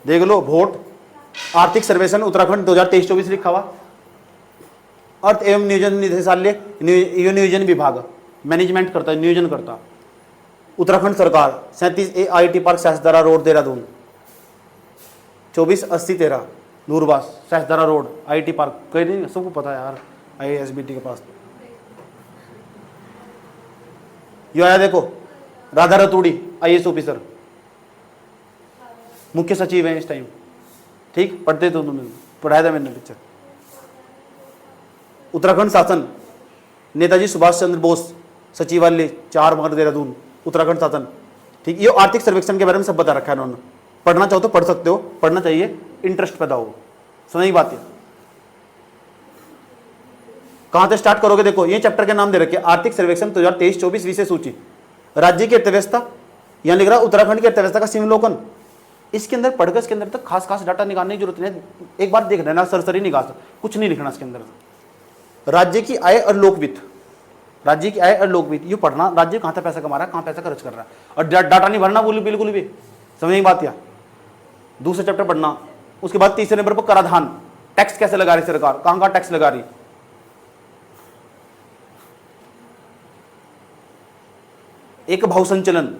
देख लो। वोट आर्थिक सर्वेक्षण उत्तराखंड 2023-24 लिखा हुआ। अर्थ एवं नियोजन निदेशालय, नियोजन विभाग मैनेजमेंट करता है, नियोजन करता। उत्तराखंड सरकार 37A IIT park Sahastradhara road Dehradun, 248013 Noorbas Sahastradhara road IIT park. कहीं नहीं, सबको पता है यार, IISBT के पास। यो आया देखो, राधा रतूड़ी IAS ऑफिसर, मुख्य सचिव है इस टाइम। ठीक, पढ़ते तो तुम्हें पढ़ाया था मैंने पिक्चर। उत्तराखंड शासन, नेताजी सुभाष चंद्र बोस सचिवालय 4 मार्च देहरादून, उत्तराखंड शासन। ठीक, ये आर्थिक सर्वेक्षण के बारे में सब बता रखा है उन्होंने। पढ़ना चाहो तो पढ़ सकते हो, पढ़ना चाहिए, इंटरेस्ट पैदा हो। समझ की बात है। कहां से स्टार्ट करोगे? देखो ये चैप्टर के नाम दे रखे, आर्थिक सर्वेक्षण 2023-24 विषय सूची, राज्य की अर्थव्यवस्था, यहां लिख रहा उत्तराखंड की अर्थव्यवस्था का सिमलोकन। इसके अंदर पढ़कर इसके अंदर तक खास खास डाटा निकालने की जरूरत नहीं, एक बार देख लेना, सरसरी निकाल, कुछ नहीं लिखना इसके अंदर। राज्य की आय और लोकवित्त, राज्य की आय और लोकवित्त, ये पढ़ना, राज्य कहां से पैसा कमा रहा है, कहां पैसा खर्च कर रहा है, और डाटा नहीं भरना बिल्कुल भी। समझ की बात। या दूसरा चैप्टर पढ़ना। उसके बाद तीसरे नंबर पर कराधान, टैक्स कैसे लगा रही सरकार, कहां टैक्स लगा रही। एक भाव संचलन,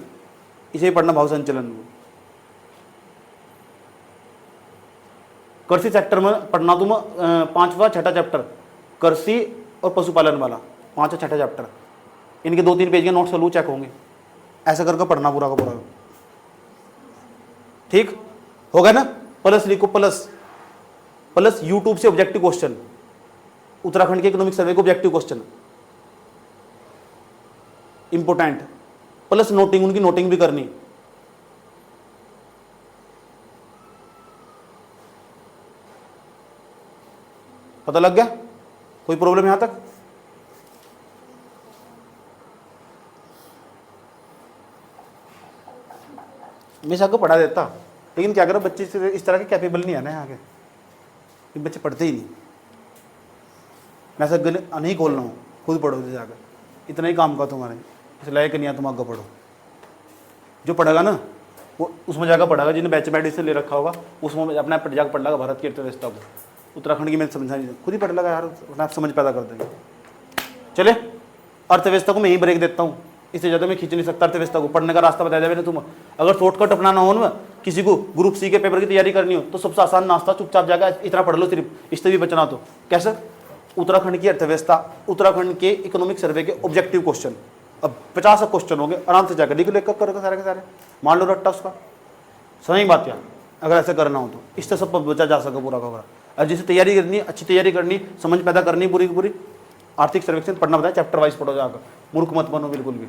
इसे पढ़ना, भाव संचलन। कृषि सेक्टर में पढ़ना तुम 5वां 6ठा चैप्टर, कृषि और पशुपालन वाला 5वां 6ठा चैप्टर। इनके 2-3 पेज के नोट्स लू चेक होंगे, ऐसा करके पढ़ना पूरा का पूरा। ठीक हो गया ना? प्लस लिखो, प्लस यूट्यूब से ऑब्जेक्टिव क्वेश्चन, उत्तराखंड के इकोनॉमिक सर्वे को objective question important, plus noting, उनकी नोटिंग भी करनी। पता लग गया? कोई प्रॉब्लम यहां तक? मैं सबको पढ़ा देता, लेकिन क्या करो, बच्चे इस तरह के कैपेबल नहीं है ना यहाँ के, बच्चे पढ़ते ही नहीं। मैं सब नहीं खोल रहा हूँ, खुद पढ़ो जाकर, इतना ही काम का तुम्हारे, इस लायक नहीं है तुम आगे पढ़ो। जो पढ़ेगा ना वो उसमें जाकर पढ़ेगा, जिन्हें बैच से ले रखा होगा उसमें अपने आप जाकर पढ़ लेगा भारत की अर्थव्यवस्था को। उत्तराखंड की मैंने समझा नहीं, खुद ही पढ़ लगा यार, अपने आप समझ पैदा कर देंगे। चले, अर्थव्यवस्था को मैं ही ब्रेक देता हूँ, इससे ज़्यादा मैं खींच नहीं सकता अर्थव्यवस्था को। पढ़ने का रास्ता बताया जाए तुम, अगर शॉर्टकट अपनाना हो ना, किसी को ग्रुप सी के पेपर की तैयारी करनी हो तो सबसे आसान नाश्ता, चुपचाप जाकर इतना पढ़ लो सिर्फ, इससे भी बचना। तो कैसे? उत्तराखंड की अर्थव्यवस्था, उत्तराखंड के इकोनॉमिक सर्वे के ऑब्जेक्टिव क्वेश्चन, अब 50 क्वेश्चन हो गए, आराम से जाकर लिख लेकर करोगे सारे के सारे, मान लो रट्टा उसका। समझ बात यार, अगर ऐसा करना हो तो इससे सब बचा जा सके पूरा का पूरा। अब जिसे तैयारी करनी, अच्छी तैयारी करनी, समझ पैदा करनी पूरी की पूरी, आर्थिक सर्वेक्षण पढ़ना बताया, चैप्टर वाइज पढ़ो जाकर, मूर्ख मत बनो बिल्कुल भी।